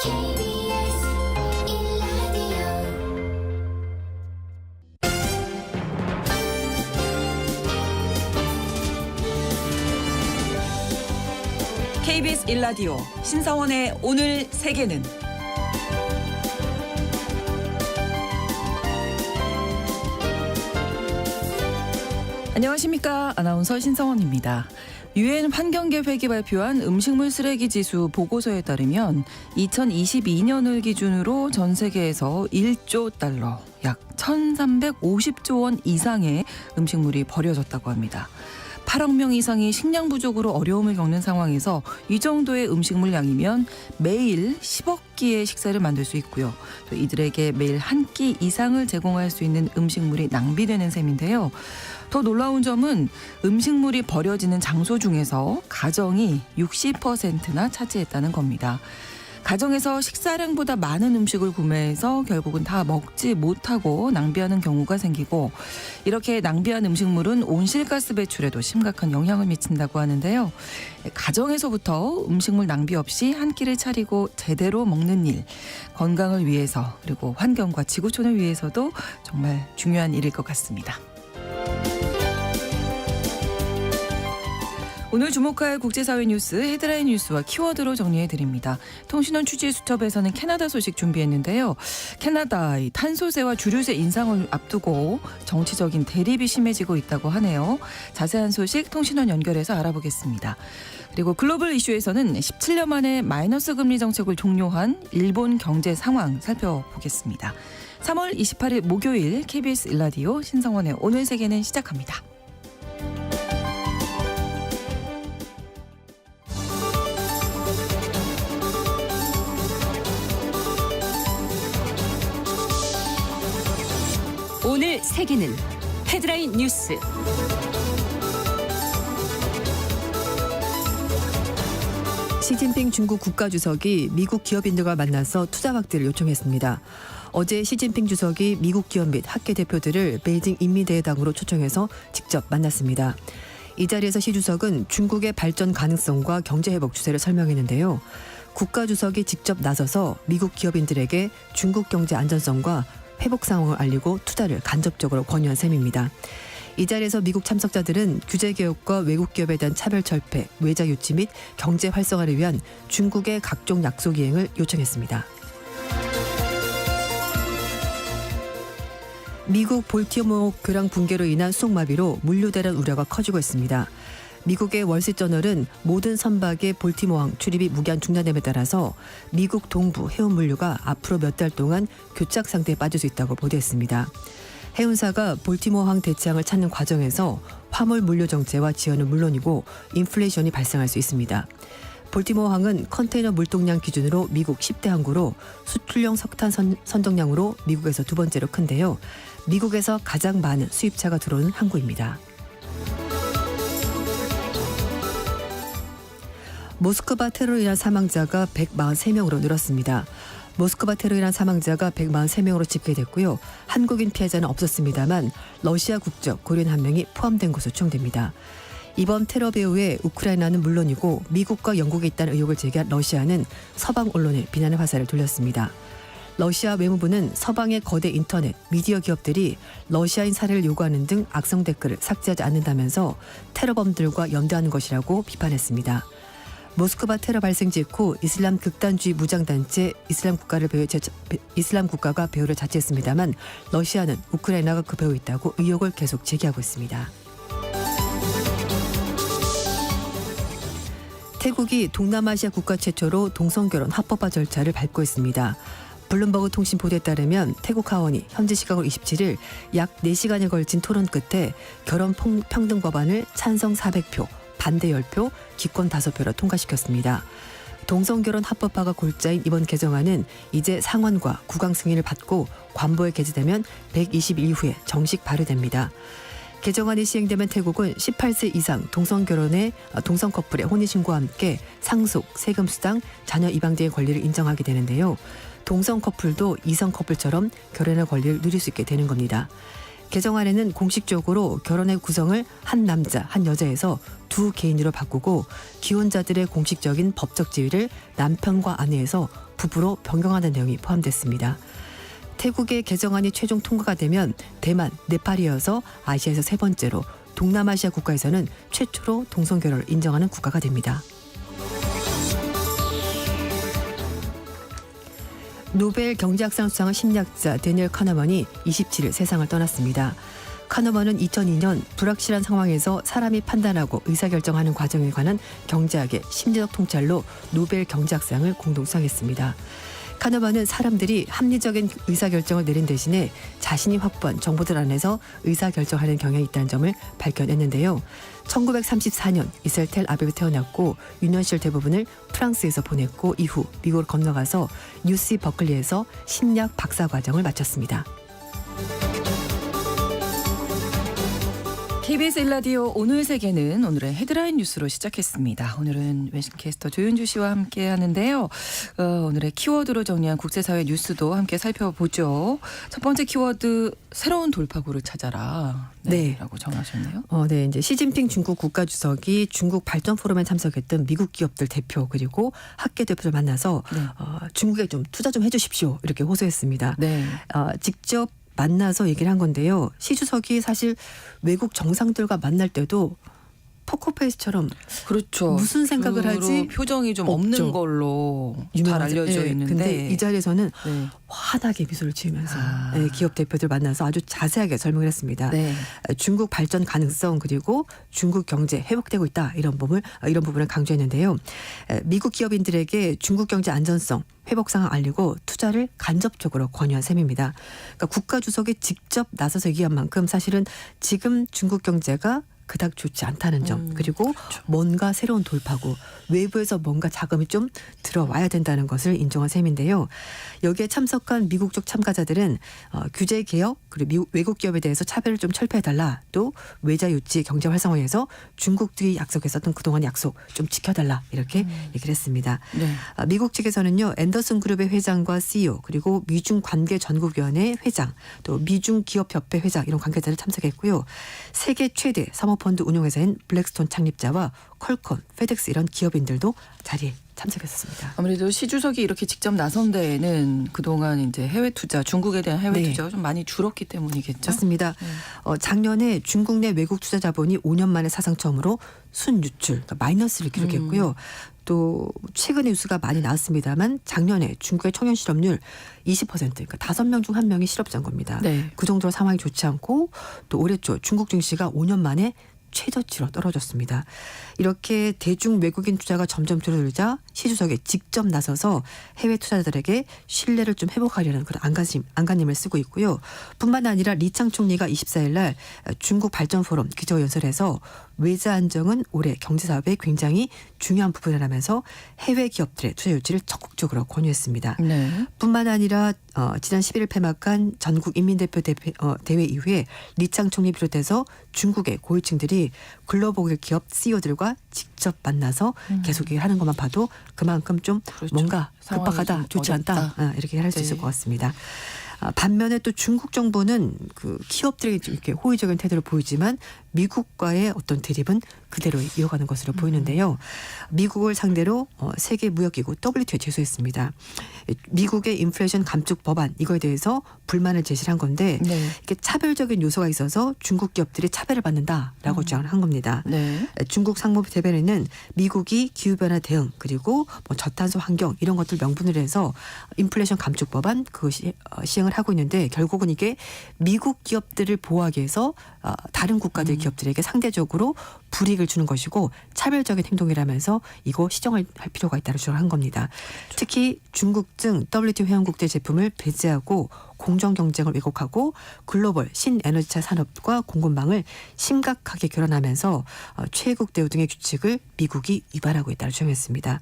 KBS 1라디오 KBS 1라디오 신성원의 오늘 세계는 안녕하십니까. 아나운서 신성원입니다. 유엔 환경계획이 발표한 음식물 쓰레기 지수 보고서에 따르면 2022년을 기준으로 전 세계에서 1조 달러, 약 1,350조 원 이상의 음식물이 버려졌다고 합니다. 8억 명 이상이 식량 부족으로 어려움을 겪는 상황에서 이 정도의 음식물 양이면 매일 10억 끼의 식사를 만들 수 있고요. 또 이들에게 매일 한 끼 이상을 제공할 수 있는 음식물이 낭비되는 셈인데요. 더 놀라운 점은 음식물이 버려지는 장소 중에서 가정이 60%나 차지했다는 겁니다. 가정에서 식사량보다 많은 음식을 구매해서 결국은 다 먹지 못하고 낭비하는 경우가 생기고, 이렇게 낭비한 음식물은 온실가스 배출에도 심각한 영향을 미친다고 하는데요. 가정에서부터 음식물 낭비 없이 한 끼를 차리고 제대로 먹는 일, 건강을 위해서 그리고 환경과 지구촌을 위해서도 정말 중요한 일일 것 같습니다. 오늘 주목할 국제사회 뉴스 헤드라인 뉴스와 키워드로 정리해드립니다. 통신원 취재 수첩에서는 캐나다 소식 준비했는데요. 캐나다 탄소세와 주류세 인상을 앞두고 정치적인 대립이 심해지고 있다고 하네요. 자세한 소식 통신원 연결해서 알아보겠습니다. 그리고 글로벌 이슈에서는 17년 만에 마이너스 금리 정책을 종료한 일본 경제 상황 살펴보겠습니다. 3월 28일 목요일 KBS 1라디오 신성원의 오늘 세계는 시작합니다. 오늘 세계는 헤드라인 뉴스. 시진핑 중국 국가주석이 미국 기업인들과 만나서 투자 확대를 요청했습니다. 어제 시진핑 주석이 미국 기업 및 학계 대표들을 베이징 인민대회당으로 초청해서 직접 만났습니다. 이 자리에서 시 주석은 중국의 발전 가능성과 경제 회복 추세를 설명했는데요. 국가주석이 직접 나서서 미국 기업인들에게 중국 경제 안전성과 회복 상황을 알리고 투자를 간접적으로 권유한 셈입니다. 이 자리에서 미국 참석자들은 규제 개혁과 외국 기업에 대한 차별 철폐, 외자 유치 및 경제 활성화를 위한 중국의 각종 약속 이행을 요청했습니다. 미국 볼티모어 교량 붕괴로 인한 수송마비로 물류대란 우려가 커지고 있습니다. 미국의 월스트저널은 모든 선박의 볼티모어항 출입이 무기한 중단됨에 따라서 미국 동부 해운 물류가 앞으로 몇 달 동안 교착 상태에 빠질 수 있다고 보도했습니다. 해운사가 볼티모어항 대체항을 찾는 과정에서 화물 물류 정체와 지연은 물론이고 인플레이션이 발생할 수 있습니다. 볼티모어항은 컨테이너 물동량 기준으로 미국 10대 항구로 수출용 석탄 선정량으로 미국에서 두 번째로 큰데요. 미국에서 가장 많은 수입차가 들어오는 항구입니다. 모스크바 테러로 인한 사망자가 143명으로 늘었습니다. 모스크바 테러로 인한 사망자가 143명으로 집계됐고요. 한국인 피해자는 없었습니다만 러시아 국적 고려인 한 명이 포함된 것으로 추정됩니다. 이번 테러 배후에 우크라이나는 물론이고 미국과 영국이 있다는 의혹을 제기한 러시아는 서방 언론에 비난의 화살을 돌렸습니다. 러시아 외무부는 서방의 거대 인터넷, 미디어 기업들이 러시아인 살해를 요구하는 등 악성 댓글을 삭제하지 않는다면서 테러범들과 연대하는 것이라고 비판했습니다. 모스크바 테러 발생 직후 이슬람 극단주의 무장단체 이슬람 국가가 배후를 자처했습니다만 러시아는 우크라이나가 그 배후에 있다고 의혹을 계속 제기하고 있습니다. 태국이 동남아시아 국가 최초로 동성결혼 합법화 절차를 밟고 있습니다. 블룸버그 통신 보도에 따르면 태국 하원이 현지 시각으로 27일 약 4시간에 걸친 토론 끝에 결혼 평등 법안을 찬성 400표, 반대 10표, 기권 5표로 통과시켰습니다. 동성결혼 합법화가 골자인 이번 개정안은 이제 상원과 국왕 승인을 받고 관보에 게재되면 120일 후에 정식 발의됩니다. 개정안이 시행되면 태국은 18세 이상 동성 커플의 혼인신고와 함께 상속, 세금 수당, 자녀 입양 등의 권리를 인정하게 되는데요. 동성 커플도 이성 커플처럼 결혼의 권리를 누릴 수 있게 되는 겁니다. 개정안에는 공식적으로 결혼의 구성을 한 남자, 한 여자에서 두 개인으로 바꾸고 기혼자들의 공식적인 법적 지위를 남편과 아내에서 부부로 변경하는 내용이 포함됐습니다. 태국의 개정안이 최종 통과가 되면 대만, 네팔이 이어서 아시아에서 세 번째로 동남아시아 국가에서는 최초로 동성결혼을 인정하는 국가가 됩니다. 노벨 경제학상 수상한 심리학자 데니얼 카너먼이 27일 세상을 떠났습니다. 카너먼은 2002년 불확실한 상황에서 사람이 판단하고 의사결정하는 과정에 관한 경제학의 심리적 통찰로 노벨 경제학상을 공동 수상했습니다. 카너먼은 사람들이 합리적인 의사결정을 내린 대신에 자신이 확보한 정보들 안에서 의사결정하는 경향이 있다는 점을 밝혀냈는데요. 1934년 이스라엘 텔 아비브에 태어났고 유년 시절 대부분을 프랑스에서 보냈고 이후 미국으로 건너가서 UC 버클리에서 심리학 박사 과정을 마쳤습니다. KBS 1라디오 오늘 세계는 오늘의 헤드라인 뉴스로 시작했습니다. 오늘은 웨신캐스터 조윤주 씨와 함께 하는데요. 오늘의 키워드로 정리한 국제사회 뉴스도 함께 살펴보죠. 첫 번째 키워드 새로운 돌파구를 찾아라. 네. 라고 정하셨네요. 네, 이제 시진핑 중국 국가주석이 중국 발전 포럼에 참석했던 미국 기업들 대표 그리고 학계 대표들 만나서 네. 중국에 좀 투자 좀 해주십시오 이렇게 호소했습니다. 네. 직접 만나서 얘기를 한 건데요. 시 주석이 사실 외국 정상들과 만날 때도 포커페이스처럼 그렇죠. 무슨 생각을 주로 하지? 표정이 좀 없죠. 없는 걸로 잘 유명하죠. 알려져 네, 있는데. 근데 이 자리에서는 네. 환하게 미소를 지으면서 아. 기업 대표들 만나서 아주 자세하게 설명을 했습니다. 네. 중국 발전 가능성 그리고 중국 경제 회복되고 있다 이런 부분을 강조했는데요. 미국 기업인들에게 중국 경제 안전성 회복 상황 알리고 투자를 간접적으로 권유한 셈입니다. 그러니까 국가 주석이 직접 나서서 얘기한 만큼 사실은 지금 중국 경제가 그닥 좋지 않다는 점 그리고 그렇죠. 뭔가 새로운 돌파구 외부에서 뭔가 자금이 좀 들어와야 된다는 것을 인정한 셈인데요. 여기에 참석한 미국 쪽 참가자들은 규제 개혁 그리고 외국 기업에 대해서 차별을 좀 철폐해달라 또 외자 유치 경제 활성화에서 중국들이 약속했었던 그동안 약속 좀 지켜달라 이렇게 얘기를 했습니다. 네. 미국 측에서는요. 앤더슨 그룹의 회장과 CEO 그리고 미중 관계 전국위원회 회장 또 미중 기업협회 회장 이런 관계자를 참석했고요. 세계 최대 사모펀드 운용회사인 블랙스톤 창립자와 퀄컴, 페덱스 이런 기업인들도 자리에 참석했습니다. 아무래도 시 주석이 이렇게 직접 나선 데에는 그동안 이제 해외 투자, 중국에 대한 해외 네. 투자가 좀 많이 줄었기 때문이겠죠. 맞습니다. 작년에 중국 내 외국 투자 자본이 5년 만에 사상 처음으로 순유출, 그러니까 마이너스를 기록했고요. 또 최근에 뉴스가 많이 나왔습니다만 작년에 중국의 청년 실업률 20% 그러니까 5명 중 1명이 실업자인 겁니다. 네. 그 정도로 상황이 좋지 않고 또 올해 초 중국 증시가 5년 만에 최저치로 떨어졌습니다. 이렇게 대중 외국인 투자가 점점 줄어들자 시 주석이 직접 나서서 해외 투자자들에게 신뢰를 좀 회복하려는 그런 안간힘을 쓰고 있고요. 뿐만 아니라 리창 총리가 24일 날 중국 발전 포럼 기조연설에서 외자 안정은 올해 경제 사업에 굉장히 중요한 부분이라면서 해외 기업들의 투자 유치를 적극적으로 권유했습니다. 네. 뿐만 아니라 지난 11일 폐막한 전국 인민대표 대회 이후에 리창 총리 비롯해서 중국의 고위층들이 글로벌 기업 CEO들과 직접 만나서 계속 얘기를 하는 것만 봐도 그만큼 좀 그렇죠. 뭔가 상황이 급박하다, 좀 좋지 않다 어렵다. 이렇게 할 수 네. 있을 것 같습니다. 반면에 또 중국 정부는 그 기업들에게 좀 이렇게 호의적인 태도를 보이지만 미국과의 어떤 대립은 그대로 이어가는 것으로 보이는데요. 미국을 상대로 세계 무역기구 WTO에 제소했습니다. 미국의 인플레이션 감축 법안 이거에 대해서 불만을 제시한 건데 네. 이게 차별적인 요소가 있어서 중국 기업들이 차별을 받는다라고 주장을 한 겁니다. 네. 중국 상무부 대변인은 미국이 기후변화 대응 그리고 뭐 저탄소 환경 이런 것들 명분을 해서 인플레이션 감축 법안 그것이 시행을 하고 있는데 결국은 이게 미국 기업들을 보호하기 위해서 다른 국가들 기업들에게 상대적으로 불이익을 주는 것이고 차별적인 행동이라면서 이거 시정할 필요가 있다고 주장한 겁니다. 특히 중국증 WTO 회원국들 제품을 배제하고 공정 경쟁을 왜곡하고 글로벌 신에너지차 산업과 공급망을 심각하게 결연하면서 최애국 대우 등의 규칙을 미국이 위반하고 있다고 주장했습니다.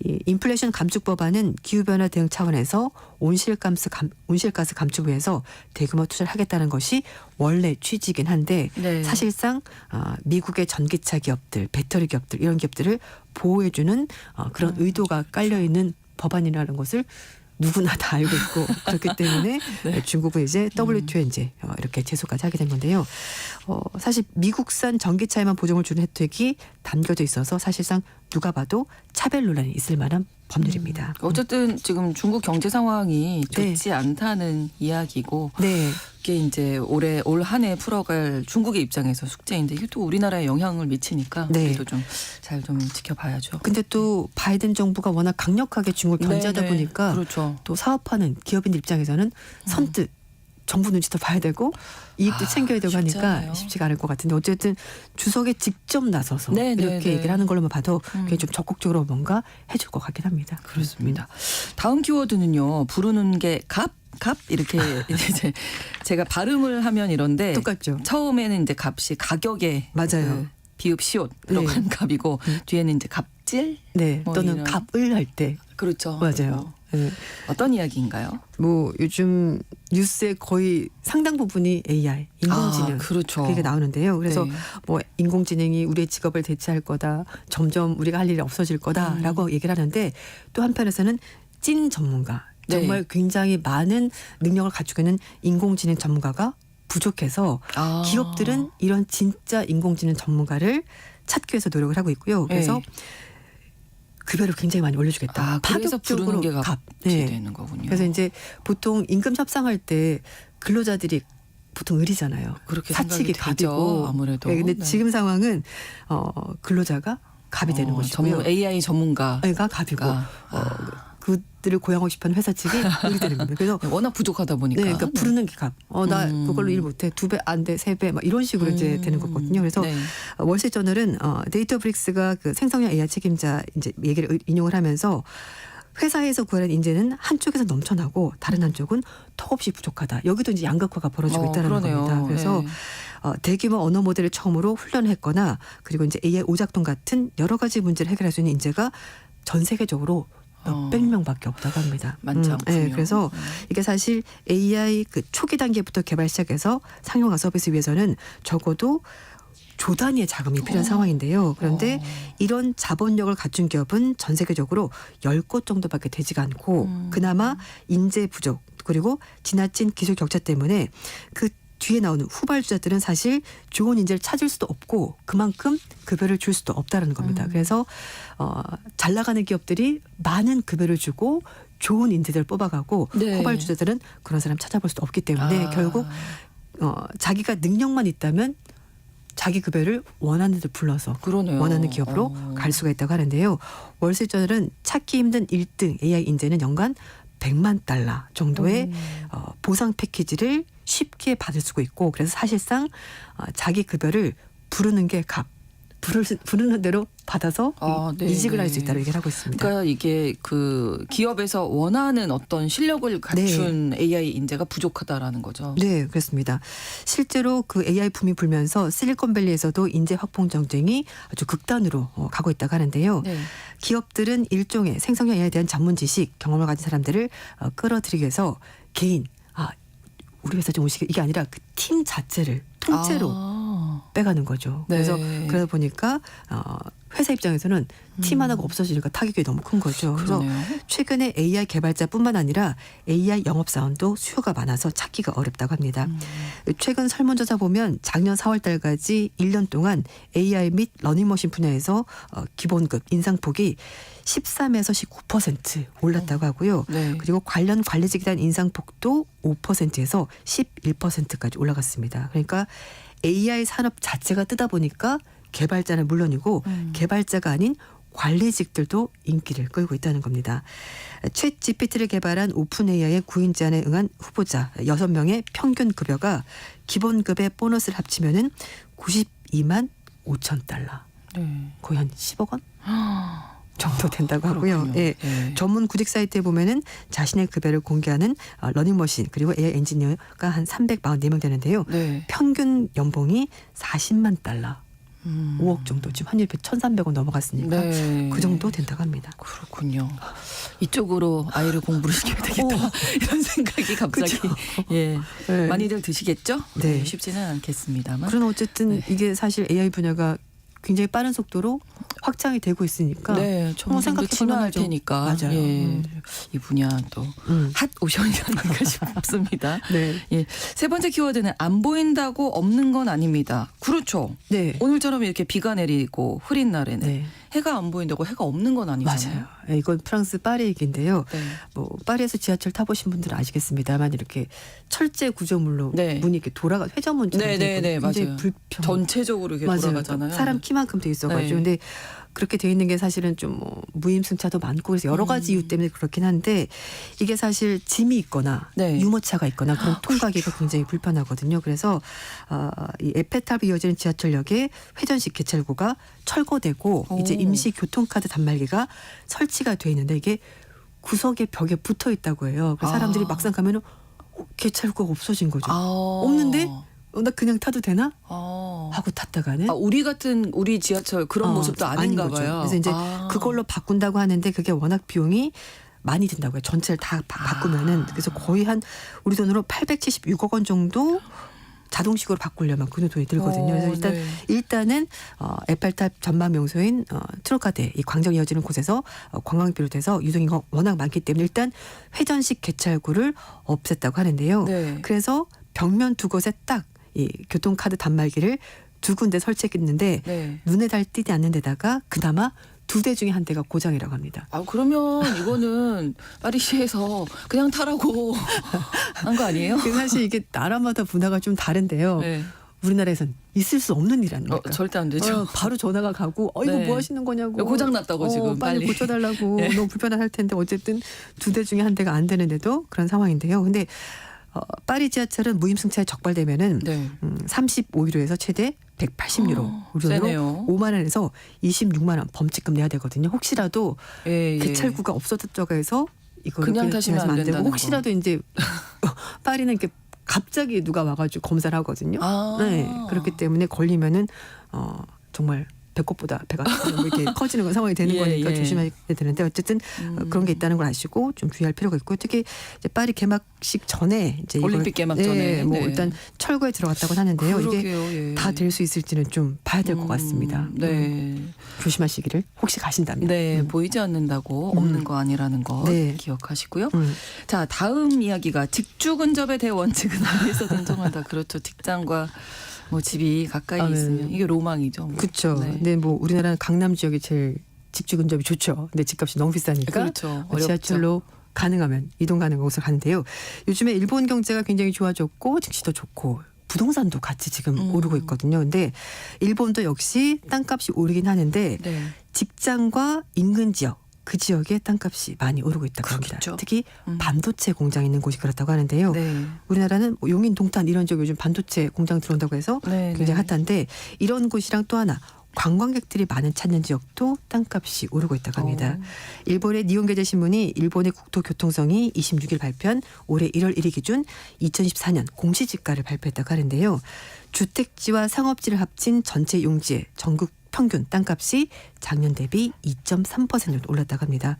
이 인플레이션 감축 법안은 기후변화 대응 차원에서 온실가스 감축을 위해서 대규모 투자를 하겠다는 것이 원래 취지이긴 한데 네. 사실상 미국의 전기차 기업들, 배터리 기업들 이런 기업들을 보호해주는 그런 의도가 깔려있는 법안이라는 것을 누구나 다 알고 있고 그렇기 때문에 네. 중국은 이제 WTO에 이제 이렇게 제소까지 하게 된 건데요. 사실 미국산 전기차에만 보정을 주는 혜택이 담겨져 있어서 사실상 누가 봐도 차별 논란이 있을 만한 법률입니다. 어쨌든 지금 중국 경제 상황이 네. 좋지 않다는 이야기고 네. 이게 이제 올 한 해 풀어갈 중국의 입장에서 숙제인데 이게 또 우리나라에 영향을 미치니까 네. 우리도 좀 잘 좀 지켜봐야죠. 근데 또 바이든 정부가 워낙 강력하게 중국을 견제하다 네네. 보니까 그렇죠. 또 사업하는 기업인들 입장에서는 선뜻 정부 눈치도 봐야 되고 이익도 챙겨야 되고 쉽지 하니까 않아요. 쉽지가 않을 것 같은데 어쨌든 주석에 직접 나서서 네, 네, 이렇게 네. 얘기를 하는 걸로만 봐도 그게 좀 적극적으로 뭔가 해줄 것 같긴 합니다. 그렇습니다. 다음 키워드는요. 부르는 게 갑 이렇게 이제 제가 발음을 하면 이런데 똑같죠. 처음에는 이제 값이 가격에 맞아요. 비읍 시옷 들어간 네. 값이고 뒤에는 이제 갑질 네, 뭐 또는 이런. 갑을 할 때 그렇죠. 맞아요. 네. 어떤 이야기인가요? 뭐 요즘 뉴스의 거의 상당 부분이 AI, 인공지능 그렇죠. 그게 나오는데요. 그래서 네. 뭐 인공지능이 우리의 직업을 대체할 거다. 점점 우리가 할 일이 없어질 거다라고 얘기를 하는데 또 한편에서는 찐 전문가 네. 정말 굉장히 많은 능력을 가지고 있는 인공지능 전문가가 부족해서 기업들은 이런 진짜 인공지능 전문가를 찾기 위해서 노력을 하고 있고요. 그래서 네. 급여를 굉장히 많이 올려주겠다. 그래서 부르는 게 값이 네. 되는 거군요. 그래서 이제 보통 임금 협상할 때 근로자들이 보통 을이잖아요. 그렇게 사측이 생각이 되죠, 갑이고. 아무래도. 네, 근데 네. 지금 상황은 근로자가 갑이 되는 것이고요. AI 전문가가 가 갑이고 그들을 고용하고 싶어하는 회사 측이 을이 되는 겁니다. 그래서 워낙 부족하다 보니까. 네, 그러니까 부르는 게 갑. 나 그걸로 일 못해. 2배 안 돼, 3배 막 이런 식으로 이제 되는 거거든요. 그래서 네. 월스트리트저널은 데이터브릭스가 그 생성형 AI 책임자 이제 얘기를 인용을 하면서 회사에서 구하는 인재는 한쪽에서 넘쳐나고 다른 한쪽은 턱없이 부족하다. 여기도 이제 양극화가 벌어지고 있다는 그러네요. 겁니다. 그래서 네. 대규모 언어 모델을 처음으로 훈련했거나 그리고 이제 AI 오작동 같은 여러 가지 문제를 해결할 수 있는 인재가 전 세계적으로 몇백 명밖에 없다고 합니다. 많지 않군요. 네, 그래서 이게 사실 AI 그 초기 단계부터 개발 시작해서 상용화 서비스 위해서는 적어도 조 단위의 자금이 필요한 상황인데요. 그런데 이런 자본력을 갖춘 기업은 전 세계적으로 10곳 정도밖에 되지가 않고 그나마 인재 부족 그리고 지나친 기술 격차 때문에 그 뒤에 나오는 후발주자들은 사실 좋은 인재를 찾을 수도 없고 그만큼 급여를 줄 수도 없다는 겁니다. 그래서 잘 나가는 기업들이 많은 급여를 주고 좋은 인재들을 뽑아가고 네. 후발주자들은 그런 사람 찾아볼 수도 없기 때문에 결국 자기가 능력만 있다면 자기 급여를 원하는 데 불러서 그러네요. 원하는 기업으로 갈 수가 있다고 하는데요. 월스트리트저널은 찾기 힘든 1등 AI 인재는 연간 100만 달러 정도의 보상 패키지를 쉽게 받을 수가 있고 그래서 사실상 자기 급여를 부르는 게 값. 부르는 대로 받아서 네, 이직을 할 수 네. 있다고 얘기를 하고 있습니다. 그러니까 이게 그 기업에서 원하는 어떤 실력을 갖춘 AI 인재가 부족하다라는 거죠. 네, 그렇습니다. 실제로 그 AI 붐이 불면서 실리콘밸리에서도 인재 확보 경쟁이 아주 극단으로 가고 있다고 하는데요. 네. 기업들은 일종의 생성형 AI에 대한 전문 지식, 경험을 가진 사람들을 끌어들이기 위해서 개인, 우리 회사 좀 오시게 이게 아니라 그 팀 자체를 통째로 빼가는 거죠. 네. 그래서 그러다 보니까 회사 입장에서는 팀 하나가 없어지니까 타격이 너무 큰 거죠. 그래서 그러네요. 최근에 AI 개발자뿐만 아니라 AI 영업사원도 수요가 많아서 찾기가 어렵다고 합니다. 최근 설문조사 보면 작년 4월 달까지 1년 동안 AI 및 러닝머신 분야에서 기본급 인상폭이 13에서 19% 올랐다고 하고요. 네. 그리고 관련 관리직에 대한 인상폭도 5%에서 11%까지 올라갔습니다. 그러니까 AI 산업 자체가 뜨다 보니까 개발자는 물론이고 개발자가 아닌 관리직들도 인기를 끌고 있다는 겁니다. 챗 GPT를 개발한 오픈 AI의 구인 제안에 응한 후보자 6명의 평균 급여가 기본급의 보너스를 합치면은 92만 5천 달러. 네. 거의 한 10억 원 정도 된다고 하고요. 그렇군요. 예. 네. 전문 구직 사이트에 보면은 자신의 급여를 공개하는 러닝머신 그리고 AI 엔지니어가 한 344명 되는데요. 네. 평균 연봉이 40만 달러. 5억 정도 지금 환율비 1,300원 넘어갔으니까 네. 그 정도 된다고 합니다. 그렇군요. 이쪽으로 아이를 공부를 시켜야 되겠다. 이런 생각이 갑자기 그죠? 예 네. 많이들 드시겠죠? 네. 쉽지는 않겠습니다만. 그러나 어쨌든 네. 이게 사실 AI 분야가 굉장히 빠른 속도로 확장이 되고 있으니까 네, 점점 더 생각해볼 진화할 만하죠. 테니까. 맞아요. 예, 이 분야 또 핫 오션이 아닌가 싶습니다. 네. 예, 세 번째 키워드는 안 보인다고 없는 건 아닙니다. 그렇죠. 네. 오늘처럼 이렇게 비가 내리고 흐린 날에는 네. 해가 안 보인다고 해가 없는 건 아니잖아요. 맞아요. 예, 이건 프랑스 파리 얘기인데요. 네. 뭐 파리에서 지하철 타보신 분들은 아시겠습니다만 이렇게 철제 구조물로 네. 문이 이렇게 돌아가 회전문처럼 네, 네, 네, 굉장히 맞아요. 불편. 전체적으로 이렇게 맞아요. 돌아가잖아요. 사람 키만큼 돼 있어가지고 네. 근데 그렇게 돼 있는 게 사실은 좀 뭐 무임승차도 많고 그래서 여러 가지 이유 때문에 그렇긴 한데 이게 사실 짐이 있거나 네. 유모차가 있거나 그런 통과기가 굉장히 불편하거든요. 그래서 이 에펠탑이 이어지는 지하철역에 회전식 개찰구가 철거되고 오. 이제 임시 교통카드 단말기가 설치가 돼 있는데 이게 구석에 벽에 붙어 있다고 해요. 그래서 사람들이 아. 막상 가면은 개찰구가 없어진 거죠. 아. 없는데 나 그냥 타도 되나? 아. 하고 탔다가는 우리 지하철 그런 모습도 아닌가 아닌 거죠. 봐요. 그래서 이제 아. 그걸로 바꾼다고 하는데 그게 워낙 비용이 많이 든다고요. 전체를 다 바꾸면은 그래서 거의 한 우리 돈으로 876억 원 정도 자동식으로 바꾸려면 그 돈이 들거든요. 그래서 네. 일단은 에펠탑 전망 명소인 트로카데 이 광장 이어지는 곳에서 관광 비롯해서 유동인구가 워낙 많기 때문에 일단 회전식 개찰구를 없앴다고 하는데요. 네. 그래서 벽면 두 곳에 딱 이 교통카드 단말기를 두 군데 설치했는데 네. 눈에 잘 띄지 않는 데다가 그나마 2대 중에 한 대가 고장이라고 합니다. 아 그러면 이거는 파리시에서 그냥 타라고 한 거 아니에요? 사실 이게 나라마다 문화가 좀 다른데요. 네. 우리나라에선 있을 수 없는 일 아닙니까? 절대 안 되죠. 바로 전화가 가고 이거 네. 뭐 하시는 거냐고. 고장 났다고 지금 빨리 빨리. 고쳐달라고. 네. 너무 불편할 텐데 어쨌든 2대 중에 한 대가 안 되는데도 그런 상황인데요. 근데 파리 지하철은 무임승차에 적발되면은 네. 35유로에서 최대 180유로, 우리 돈으로 세네요. 5만 원에서 26만 원 범칙금 내야 되거든요. 혹시라도 예, 예. 개찰구가 없어졌다고 해서 이거 그냥 타시면 안 된다는 되고 혹시라도 이제 파리는 이렇게 갑자기 누가 와가지고 검사를 하거든요. 아. 네, 그렇기 때문에 걸리면은 정말 배꼽보다 배가 이렇게 커지는 건 상황이 되는 예, 거니까 예. 조심해야 되는데 어쨌든 그런 게 있다는 걸 아시고 좀 주의할 필요가 있고 특히 이제 파리 개막식 전에 이제 올림픽 개막 전에. 뭐 네. 일단 철거에 들어갔다고 하는데요. 이게 그러게요, 예. 다 될 수 있을지는 좀 봐야 될 것 같습니다. 네. 조심하시기를 혹시 가신다면. 네, 보이지 않는다고 없는 거 아니라는 거 네. 기억하시고요. 음. 자, 다음 이야기가 직주 근접의 대원칙은 어디서 등장하다. 그렇죠. 직장과 뭐 집이 가까이 아, 네. 있으면 이게 로망이죠. 뭐. 그렇죠. 네. 근데 뭐 우리나라는 강남 지역이 제일 직주 근접이 좋죠. 근데 집값이 너무 비싸니까 그렇죠. 어렵죠. 지하철로 가능하면 이동 가능한 곳을 가는데요. 요즘에 일본 경제가 굉장히 좋아졌고 증시도 좋고 부동산도 같이 지금 오르고 있거든요. 근데 일본도 역시 땅값이 오르긴 하는데 네. 직장과 인근 지역 그 지역의 땅값이 많이 오르고 있다고 합니다. 그렇죠. 특히 반도체 공장 있는 곳이 그렇다고 하는데요. 네. 우리나라는 뭐 용인, 동탄 이런 지역 요즘 반도체 공장 들어온다고 해서 네, 굉장히 네. 핫한데 이런 곳이랑 또 하나 관광객들이 많은 찾는 지역도 땅값이 오르고 있다고 합니다. 일본의 니혼게제 신문이 일본의 국토교통성이 26일 발표한 올해 1월 1일 기준 2014년 공시지가를 발표했다고 하는데요. 주택지와 상업지를 합친 전체 용지의 전국 평균 땅값이 작년 대비 2.3% 정도 올랐다고 합니다.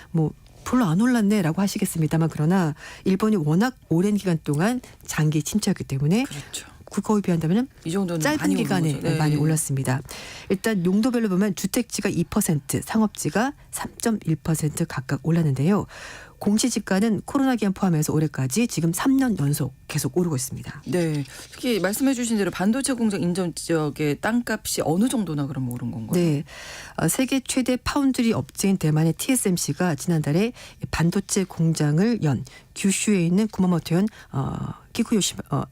뭐 별로 안 올랐네라고 하시겠습니다만 그러나 일본이 워낙 오랜 기간 동안 장기 침체였기 때문에 그렇죠. 그거에 비한다면 이 정도는 짧은 많이 기간에 오른 거죠. 네. 많이 올랐습니다. 일단 용도별로 보면 주택지가 2%, 상업지가 3.1% 각각 올랐는데요. 공시지가는 코로나 기간 포함해서 올해까지 지금 3년 연속 계속 오르고 있습니다. 네. 특히 말씀해 주신 대로 반도체 공장 인접 지역의 땅값이 어느 정도나 그럼 오른 건가요? 네, 세계 최대 파운드리 업체인 대만의 TSMC가 지난달에 반도체 공장을 연 규슈에 있는 구마모토현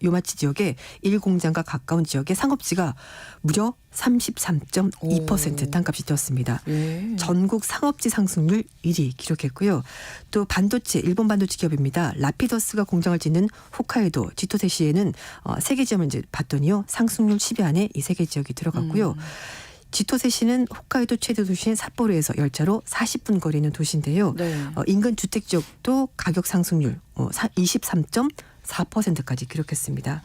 요마치 지역의 1공장과 가까운 지역의 상업지가 무려 33.2% 땅값이 뛰었습니다. 예. 전국 상업지 상승률 1위 기록했고요. 또 반도체, 일본 반도체 기업입니다. 라피더스가 공장을 짓는 홋카이도 지토세시에는 세 개 지역을 이제 봤더니요. 상승률 10위 안에 이 세 개 지역이 들어갔고요. 지토세시는 홋카이도 최대 도시인 삿포로에서 열차로 40분 거리 있는 도시인데요. 네. 인근 주택 지역도 가격 상승률 23.4%까지 기록했습니다.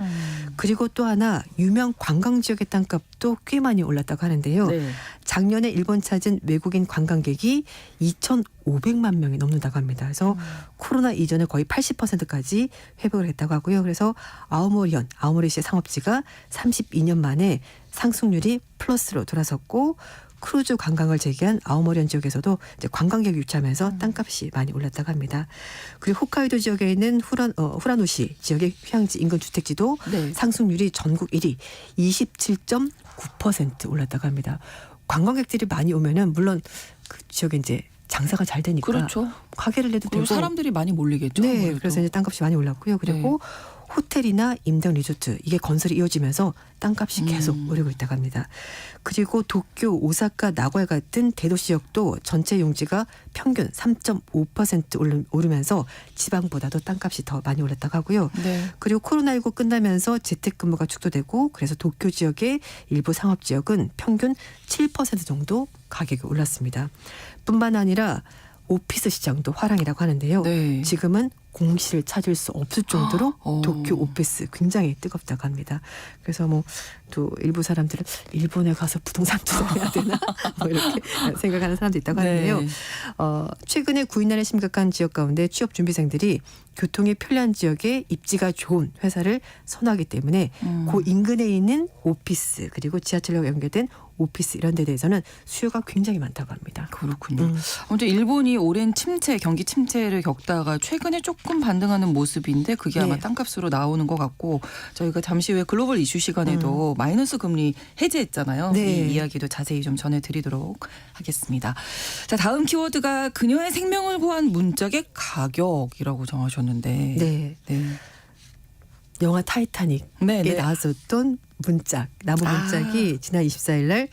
그리고 또 하나 유명 관광 지역의 땅값도 꽤 많이 올랐다고 하는데요. 네. 작년에 일본 찾은 외국인 관광객이 2,500만 명이 넘는다고 합니다. 그래서 코로나 이전에 거의 80%까지 회복을 했다고 하고요. 그래서 아오모리시의 상업지가 32년 만에 상승률이 플러스로 돌아섰고 크루즈 관광을 재개한 아오모리현 지역에서도 이제 관광객이 유치하면서 땅값이 많이 올랐다고 합니다. 그리고 홋카이도 지역에 있는 후라노시 지역의 휴양지 인근 주택지도 네. 상승률이 전국 1위 27.9% 올랐다고 합니다. 관광객들이 많이 오면은 물론 그 지역에 이제 장사가 잘 되니까 그렇죠. 가게를 내도 그리고 되고 사람들이 많이 몰리겠죠. 네, 아무래도. 그래서 이제 땅값이 많이 올랐고요. 그리고 호텔이나 임당 리조트 이게 건설이 이어지면서 땅값이 계속 오르고 있다고 합니다. 그리고 도쿄, 오사카, 나고야 같은 대도시 지역도 전체 용지가 평균 3.5% 오르면서 지방보다도 땅값이 더 많이 올랐다고 하고요. 네. 그리고 코로나19 끝나면서 재택근무가 축소되고 그래서 도쿄 지역의 일부 상업 지역은 평균 7% 정도 가격이 올랐습니다. 뿐만 아니라 오피스 시장도 화랑이라고 하는데요. 네. 지금은 공실을 찾을 수 없을 정도로 어. 도쿄 오피스 굉장히 뜨겁다고 합니다. 그래서 뭐 또 일부 사람들은 일본에 가서 부동산 투자해야 되나 뭐 이렇게 생각하는 사람도 있다고 하는데요. 네. 최근에 구인난의 심각한 지역 가운데 취업 준비생들이 교통이 편리한 지역에 입지가 좋은 회사를 선호하기 때문에 그 인근에 있는 오피스 그리고 지하철역 연결된 오피스 이런 데 대해서는 수요가 굉장히 많다고 합니다. 그렇군요. 아무튼 일본이 오랜 침체, 경기 침체를 겪다가 최근에 조금 반등하는 모습인데 그게 아마 네. 땅값으로 나오는 것 같고 저희가 잠시 후에 글로벌 이슈 시간에도 마이너스 금리 해제했잖아요. 네. 이 이야기도 자세히 좀 전해드리도록 하겠습니다. 자, 다음 키워드가 그녀의 생명을 구한 문짝의 가격이라고 정하셨는데. 네. 네. 영화 타이타닉에 네, 네. 나왔었던 문짝, 나무 문짝이 지난 24일 날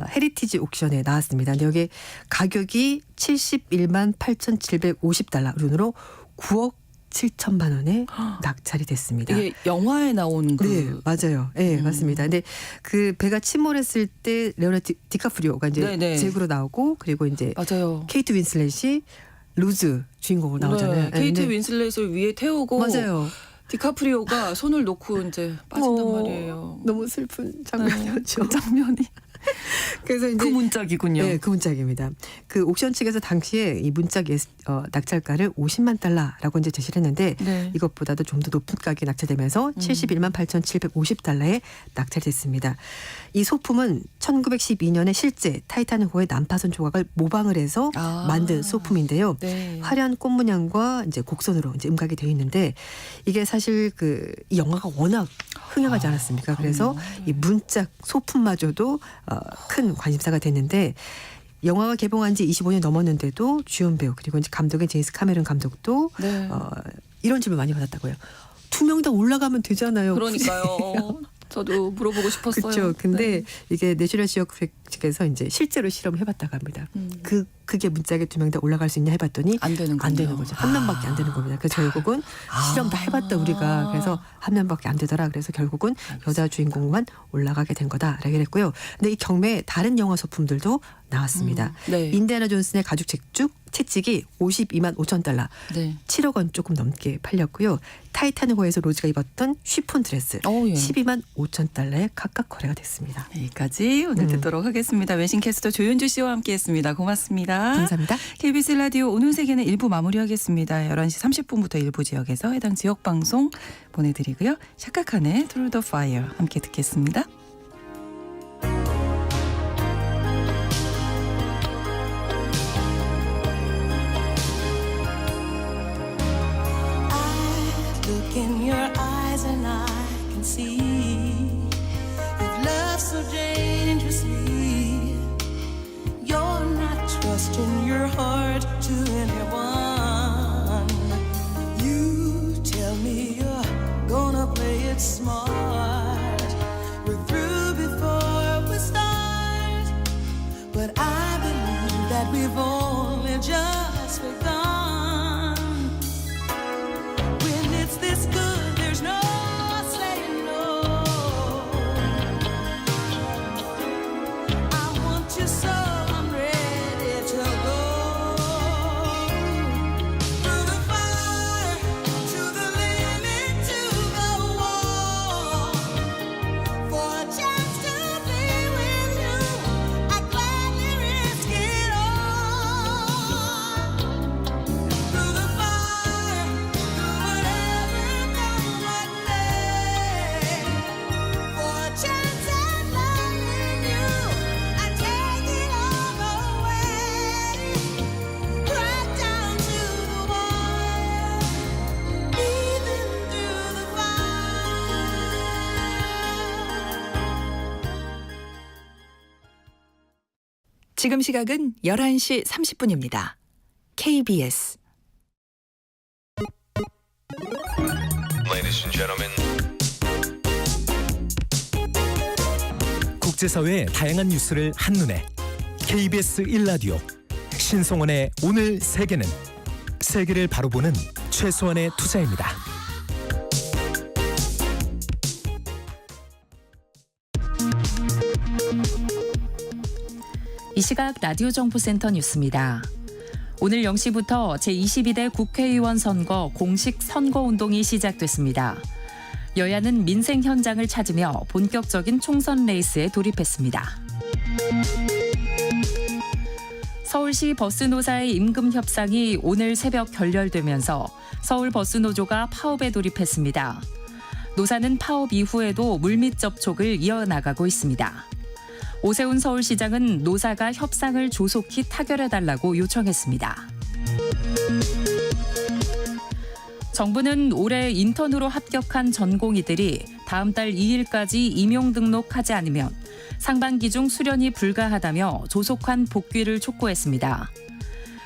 헤리티지 옥션에 나왔습니다. 근데 여기 가격이 71만 8,750달러, 돈으로 9억 7천만 원에 낙찰이 됐습니다. 이게 영화에 나온 그 네, 맞아요. 네, 맞습니다. 근데 그 배가 침몰했을 때 레오나르도 디카프리오가 이제 네네. 잭으로 나오고 그리고 이제 맞아요. 케이트 윈슬렛이 루즈 주인공으로 나오잖아요. 네, 케이트 근데 윈슬렛을 위에 태우고 맞아요. 디카프리오가 손을 놓고 이제 빠진단 말이에요. 너무 슬픈 장면이었죠. 그 장면이 그래서 이제 그 문짝이군요. 네, 그 문짝입니다. 그 옥션 측에서 당시에 이 문짝 낙찰가를 50만 달러라고 이제 제시를 했는데 네. 이것보다도 좀 더 높은 가격이 낙찰되면서 71만 8,750달러에 낙찰됐습니다. 이 소품은 1912년에 실제 타이타닉호의 난파선 조각을 모방을 해서 아. 만든 소품인데요. 네. 화려한 꽃 문양과 이제 곡선으로 이제 음각이 되어 있는데 이게 사실 이 영화가 워낙 흥행하지 않았습니까? 그래서 이 문짝 소품마저도 큰 관심사가 됐는데 영화가 개봉한 지 25년 넘었는데도 주연 배우 그리고 이제 감독인 제임스 카메론 감독도 네. 이런 질문 많이 받았다고요. 2명 다 올라가면 되잖아요. 그러니까요. 저도 물어보고 싶었어요. 그렇죠. 근데 네. 이게 내셔널 지오그래픽 측에서 이제 실제로 실험을 해봤다고 합니다. 그게 문짝에 2명 다 올라갈 수 있냐 해봤더니 안 되는 안 되는 거죠. 한 명밖에 안 되는 겁니다. 그래서 결국은 실험 다 해봤다 우리가 그래서 한 명밖에 안 되더라. 그래서 결국은 여자 주인공만 올라가게 된 거다라고 했고요. 근데 이 경매에 다른 영화 소품들도 나왔습니다. 네. 인디아나 존슨의 가죽 채찍이 52만 5천 달러, 네. 7억 원 조금 넘게 팔렸고요. 타이타닉호에서 로즈가 입었던 쉬폰 드레스 예. 12만 5천 달러에 각각 거래가 됐습니다. 여기까지 오늘 듣도록 하겠습니다. 외신캐스터 조윤주 씨와 함께했습니다. 고맙습니다. 감사합니다. KBS 라디오 오늘 세계는 1부 마무리하겠습니다. 11시 30분부터 일부 지역에서 해당 지역 방송 보내드리고요. 샤카칸의 Through the Fire 함께 듣겠습니다. Look in your eyes and I can see you've loved so dangerously. You're not trusting your heart to anyone. You tell me you're gonna play it smart. We're through before we start, but I believe that we've only just begun. When it's this good, there's no saying no. 지금 시각은 11시 30분입니다. KBS Ladies and gentlemen. 국제사회의 다양한 뉴스를 한눈에 KBS 1라디오 신성원의 오늘 세계는 세계를 바로 보는 최소한의 투자입니다. 이 시각 라디오 정보센터 뉴스입니다. 오늘 0시부터 제22대 국회의원 선거 공식 선거운동이 시작됐습니다. 여야는 민생 현장을 찾으며 본격적인 총선 레이스에 돌입했습니다. 서울시 버스노사의 임금 협상이 오늘 새벽 결렬되면서 서울버스노조가 파업에 돌입했습니다. 노사는 파업 이후에도 물밑 접촉을 이어나가고 있습니다. 오세훈 서울시장은 노사가 협상을 조속히 타결해달라고 요청했습니다. 정부는 올해 인턴으로 합격한 전공의들이 다음 달 2일까지 임용 등록하지 않으면 상반기 중 수련이 불가하다며 조속한 복귀를 촉구했습니다.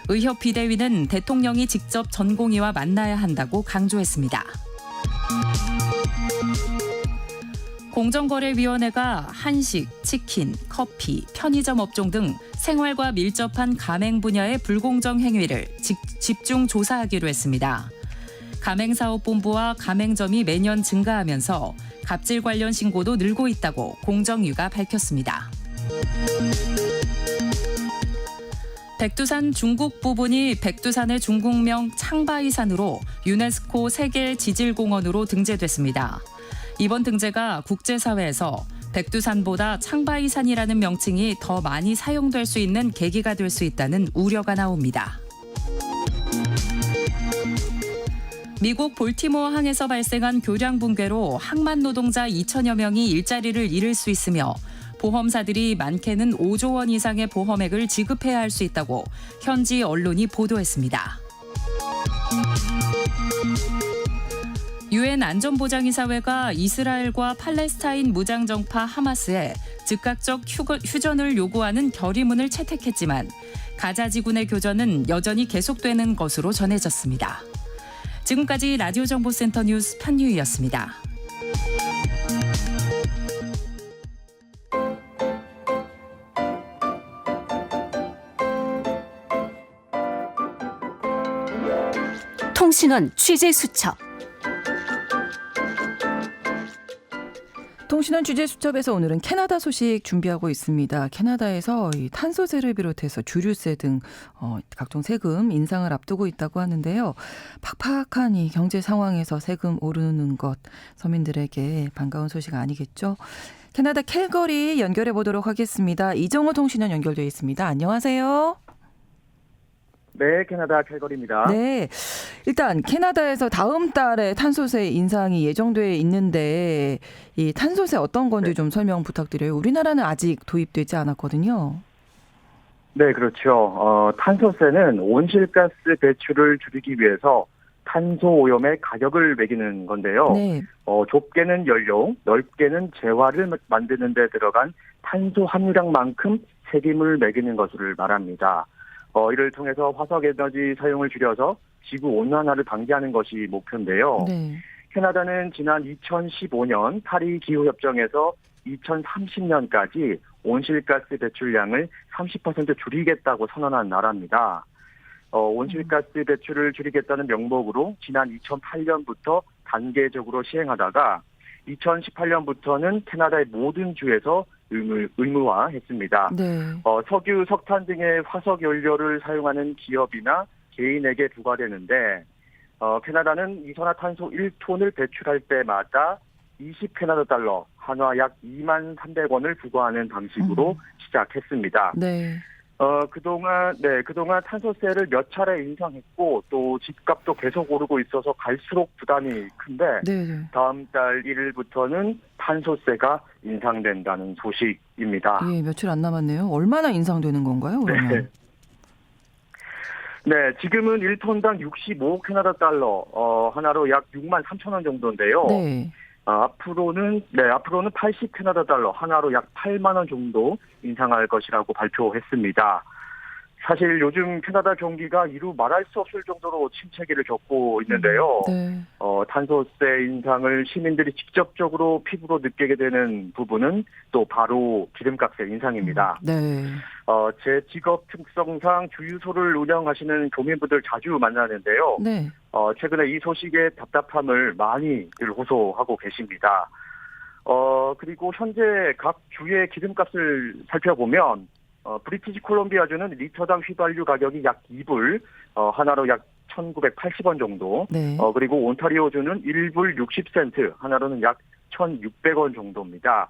의협 비대위는 대통령이 직접 전공의와 만나야 한다고 강조했습니다. 공정거래위원회가 한식, 치킨, 커피, 편의점 업종 등 생활과 밀접한 가맹 분야의 불공정 행위를 집중 조사하기로 했습니다. 가맹사업본부와 가맹점이 매년 증가하면서 갑질 관련 신고도 늘고 있다고 공정위가 밝혔습니다. 백두산 중국 부분이 백두산의 중국명 창바이산으로 유네스코 세계 지질공원으로 등재됐습니다. 이번 등재가 국제사회에서 백두산보다 창바이산이라는 명칭이 더 많이 사용될 수 있는 계기가 될 수 있다는 우려가 나옵니다. 미국 볼티모어 항에서 발생한 교량 붕괴로 항만 노동자 2천여 명이 일자리를 잃을 수 있으며 보험사들이 많게는 5조 원 이상의 보험액을 지급해야 할 수 있다고 현지 언론이 보도했습니다. 유엔 안전보장이사회가 이스라엘과 팔레스타인 무장정파 하마스에 즉각적 휴전을 요구하는 결의문을 채택했지만 가자 지구내 교전은 여전히 계속되는 것으로 전해졌습니다. 지금까지 라디오 정보센터 뉴스 판유희였습니다. 통신원 취재 수첩. 통신원 취재 수첩에서 오늘은 캐나다 소식 준비하고 있습니다. 캐나다에서 이 탄소세를 비롯해서 주류세 등 각종 세금 인상을 앞두고 있다고 하는데요. 팍팍한 이 경제 상황에서 세금 오르는 것 서민들에게 반가운 소식 아니겠죠? 캐나다 캘거리 연결해 보도록 하겠습니다. 이정호 통신원 연결되어 있습니다. 안녕하세요. 네, 캐나다 캘거리입니다. 네, 일단 캐나다에서 다음 달에 탄소세 인상이 예정돼 있는데 이 탄소세 어떤 건지 좀 설명 부탁드려요. 우리나라는 아직 도입되지 않았거든요. 네, 그렇죠. 탄소세는 온실가스 배출을 줄이기 위해서 탄소 오염의 가격을 매기는 건데요. 네. 좁게는 연료, 넓게는 재화를 만드는 데 들어간 탄소 함유량만큼 세금을 매기는 것을 말합니다. 이를 통해서 화석에너지 사용을 줄여서 지구온난화를 방지하는 것이 목표인데요. 네. 캐나다는 지난 2015년 파리 기후협정에서 2030년까지 온실가스 배출량을 30% 줄이겠다고 선언한 나라입니다. 온실가스 배출을 줄이겠다는 명목으로 지난 2008년부터 단계적으로 시행하다가 2018년부터는 캐나다의 모든 주에서 의무화했습니다. 네. 석유, 석탄 등의 화석 연료를 사용하는 기업이나 개인에게 부과되는데 캐나다는 이산화탄소 1톤을 배출할 때마다 20캐나다 달러, 한화 약 2만 300원을 부과하는 방식으로 시작했습니다. 네. 그동안 탄소세를 몇 차례 인상했고 또 집값도 계속 오르고 있어서 갈수록 부담이 큰데 네. 다음 달 1일부터는 탄소세가 인상된다는 소식입니다. 예, 며칠 안 남았네요. 얼마나 인상되는 건가요, 그러면? 네, 지금은 1톤당 65 캐나다 달러, 하나로 약 6만 3천 원 정도인데요. 네. 앞으로는 80 캐나다 달러, 하나로 약 8만 원 정도 인상할 것이라고 발표했습니다. 사실 요즘 캐나다 경기가 이루 말할 수 없을 정도로 침체기를 겪고 있는데요. 네. 탄소세 인상을 시민들이 직접적으로 피부로 느끼게 되는 부분은 또 바로 기름값의 인상입니다. 네. 제 직업 특성상 주유소를 운영하시는 교민분들 자주 만나는데요. 네. 최근에 이 소식에 답답함을 많이들 호소하고 계십니다. 그리고 현재 각 주의 기름값을 살펴보면 브리티시 콜롬비아주는 리터당 휘발유 가격이 약 2불, 하나로 약 1,980원 정도. 네. 그리고 온타리오주는 1불 60센트, 하나로는 약 1,600원 정도입니다.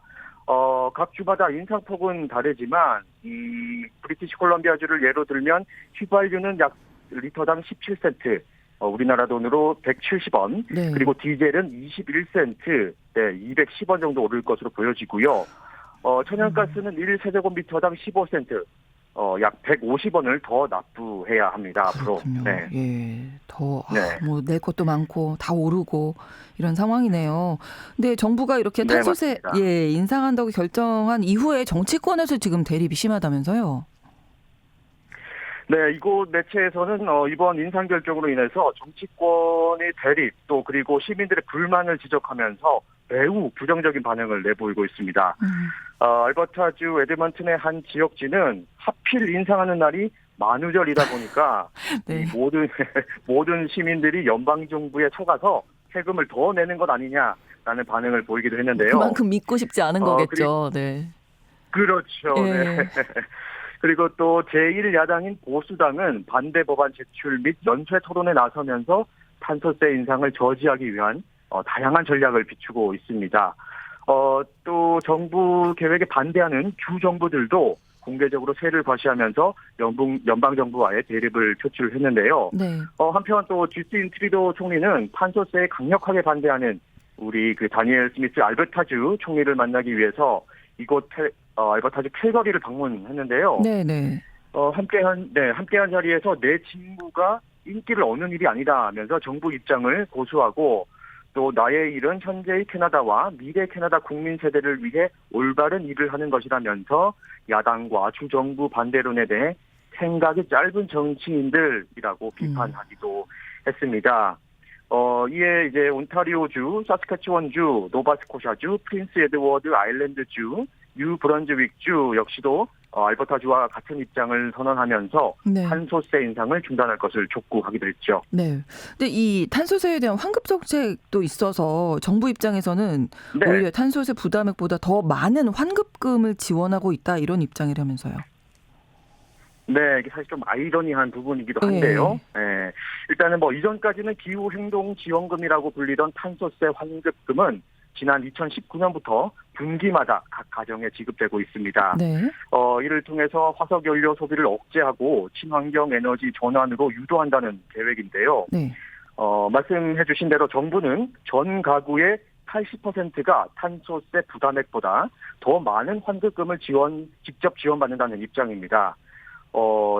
각 주마다 인상폭은 다르지만 이 브리티시 콜롬비아주를 예로 들면 휘발유는 약 리터당 17센트, 우리나라 돈으로 170원, 네. 그리고 디젤은 21센트, 210원 정도 오를 것으로 보여지고요. 천연가스는 1세제곱미터당 15센트, 약 150원을 더 납부해야 합니다. 앞으로. 그렇군요. 네. 예, 더 네. 뭐 낼 것도 많고 다 오르고 이런 상황이네요. 근데 정부가 이렇게 네, 탄소세 맞습니다. 인상한다고 결정한 이후에 정치권에서 지금 대립이 심하다면서요? 네, 이곳 매체에서는 이번 인상 결정으로 인해서 정치권의 대립 또 그리고 시민들의 불만을 지적하면서 매우 부정적인 반응을 내보이고 있습니다. 알버타주 에드먼튼의 한 지역지는 하필 인상하는 날이 만우절이다 보니까 네. 이 모든 시민들이 연방 정부에 쳐가서 세금을 더 내는 것 아니냐라는 반응을 보이기도 했는데요. 그만큼 믿고 싶지 않은 거겠죠. 네. 그렇죠. 예. 네. 그리고 또 제1야당인 보수당은 반대 법안 제출 및 연쇄 토론에 나서면서 탄소세 인상을 저지하기 위한 다양한 전략을 비추고 있습니다. 또 정부 계획에 반대하는 주정부들도 공개적으로 세를 과시하면서 연방 정부와의 대립을 표출했는데요. 네. 한편 또 주스틴 트리도 총리는 탄소세에 강력하게 반대하는 우리 그 다니엘 스미스 알버타주 총리를 만나기 위해서 이곳 알버타주 캘거리를 방문했는데요. 네. 함께한 자리에서 내 직무가 인기를 얻는 일이 아니다면서 정부 입장을 고수하고 또 나의 일은 현재의 캐나다와 미래 캐나다 국민 세대를 위해 올바른 일을 하는 것이라면서 야당과 주정부 반대론에 대해 생각이 짧은 정치인들이라고 비판하기도 했습니다. 이에 이제 온타리오주, 사스카치원주, 노바스코샤주, 프린스 에드워드 아일랜드주, 뉴 브런즈윅주 역시도 알버타주와 같은 입장을 선언하면서 네. 탄소세 인상을 중단할 것을 촉구하기도 했죠. 네. 근데 이 탄소세에 대한 환급 정책도 있어서 정부 입장에서는 네. 오히려 탄소세 부담액보다 더 많은 환급금을 지원하고 있다 이런 입장이라면서요. 네, 이게 사실 좀 아이러니한 부분이기도 한데요. 네. 일단은 이전까지는 기후행동지원금이라고 불리던 탄소세 환급금은 지난 2019년부터 분기마다 각 가정에 지급되고 있습니다. 네. 이를 통해서 화석연료 소비를 억제하고 친환경 에너지 전환으로 유도한다는 계획인데요. 네. 말씀해 주신 대로 정부는 전 가구의 80%가 탄소세 부담액보다 더 많은 환급금을 직접 지원받는다는 입장입니다.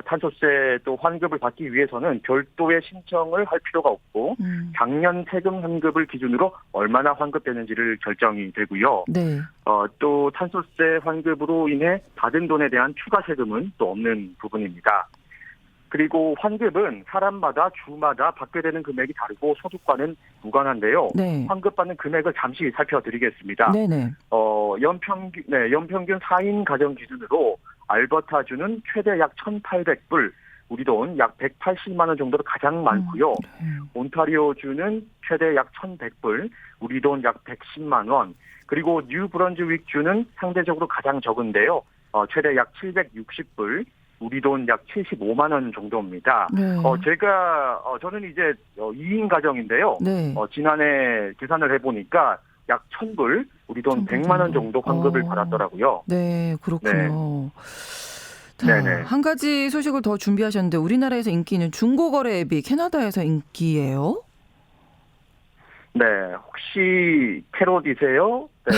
탄소세 또 환급을 받기 위해서는 별도의 신청을 할 필요가 없고 작년 세금 환급을 기준으로 얼마나 환급되는지를 결정이 되고요. 네. 또 탄소세 환급으로 인해 받은 돈에 대한 추가 세금은 또 없는 부분입니다. 그리고 환급은 사람마다 주마다 받게 되는 금액이 다르고 소득과는 무관한데요. 네. 환급받는 금액을 잠시 살펴드리겠습니다. 네네. 연평균 4인 가정 기준으로 알버타주는 최대 약 1,800불, 우리 돈 약 180만 원 정도로 가장 많고요. 온타리오주는 최대 약 1,100불, 우리 돈 약 110만 원. 그리고 뉴 브런즈윅주는 상대적으로 가장 적은데요. 최대 약 760불, 우리 돈 약 75만 원 정도입니다. 네. 저는 이제 2인 가정인데요. 네. 지난해 계산을 해보니까 약 1,000불, 우리 돈 100만 원 정도 환급을 받았더라고요. 네, 그렇군요. 자, 네네. 한 가지 소식을 더 준비하셨는데 우리나라에서 인기 있는 중고거래 앱이 캐나다에서 인기예요? 네, 혹시 캐롯이세요? 네.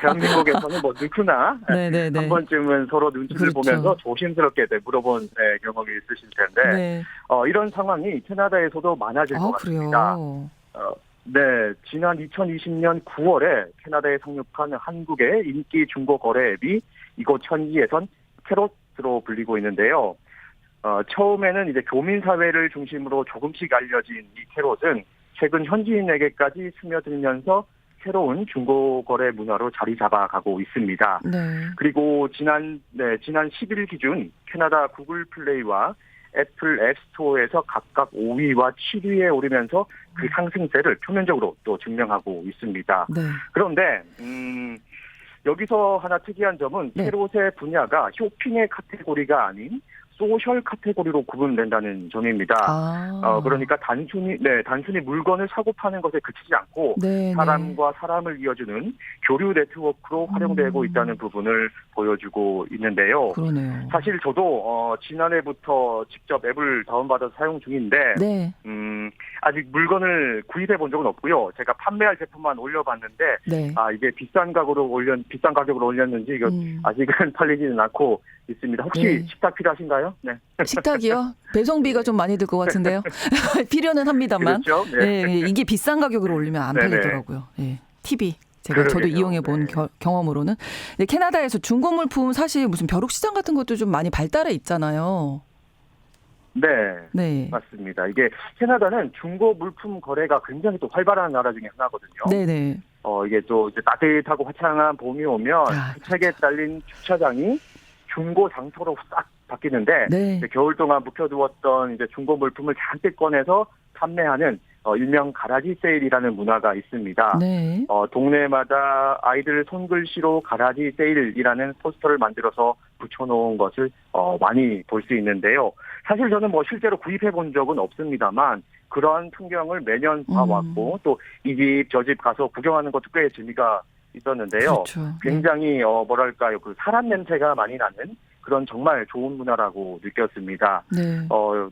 대한민국에서는 누구나 네네네. 한 번쯤은 서로 눈치를 그렇죠. 보면서 조심스럽게 물어본 경험이 있으실 텐데 네. 이런 상황이 캐나다에서도 많아질 것 같습니다. 그래요? 네, 지난 2020년 9월에 캐나다에 상륙한 한국의 인기 중고 거래 앱이 이곳 현지에선 캐롯으로 불리고 있는데요. 처음에는 이제 교민 사회를 중심으로 조금씩 알려진 이 캐롯은 최근 현지인에게까지 스며들면서 새로운 중고 거래 문화로 자리 잡아가고 있습니다. 네. 그리고 지난 10일 기준 캐나다 구글 플레이와 애플 앱스토어에서 각각 5위와 7위에 오르면서 그 상승세를 표면적으로 또 증명하고 있습니다. 네. 그런데 여기서 하나 특이한 점은 네. 캐롯의 분야가 쇼핑의 카테고리가 아닌 소셜 카테고리로 구분된다는 점입니다. 그러니까 단순히 물건을 사고 파는 것에 그치지 않고 네, 사람과 사람을 이어주는 교류 네트워크로 활용되고 있다는 부분을 보여주고 있는데요. 그러네요. 사실 저도 지난해부터 직접 앱을 다운받아서 사용 중인데 네. 아직 물건을 구입해 본 적은 없고요. 제가 판매할 제품만 올려봤는데 네. 이게 비싼 가격으로 올렸는지 이거 아직은 팔리지는 않고 있습니다. 혹시 네. 식탁 필요하신가요? 네. 식탁이요? 배송비가 좀 많이 들 것 같은데요. 필요는 합니다만. 그렇죠. 네. 네, 이게 비싼 가격으로 올리면 안 네네. 팔리더라고요. 네. 팁이. 저도 그러게요. 이용해 본 네. 경험으로는. 근데 캐나다에서 중고 물품 사실 무슨 벼룩시장 같은 것도 좀 많이 발달해 있잖아요. 네. 네. 맞습니다. 이게 캐나다는 중고 물품 거래가 굉장히 또 활발한 나라 중에 하나거든요. 네네. 이게 또 이제 따뜻하고 화창한 봄이 오면 그 책에 딸린 주차장이 중고 장터로 싹 바뀌는데 네. 이제 겨울 동안 묵혀두었던 이제 중고 물품을 잔뜩 꺼내서 판매하는 일명 가라지 세일이라는 문화가 있습니다. 네. 동네마다 아이들 손글씨로 가라지 세일이라는 포스터를 만들어서 붙여놓은 것을 많이 볼 수 있는데요. 사실 저는 실제로 구입해 본 적은 없습니다만 그러한 풍경을 매년 봐왔고 또 이 집 저 집 가서 구경하는 것도 꽤 재미가 있었는데요. 그렇죠. 굉장히 그 사람 냄새가 많이 나는 그런 정말 좋은 문화라고 느꼈습니다. 네.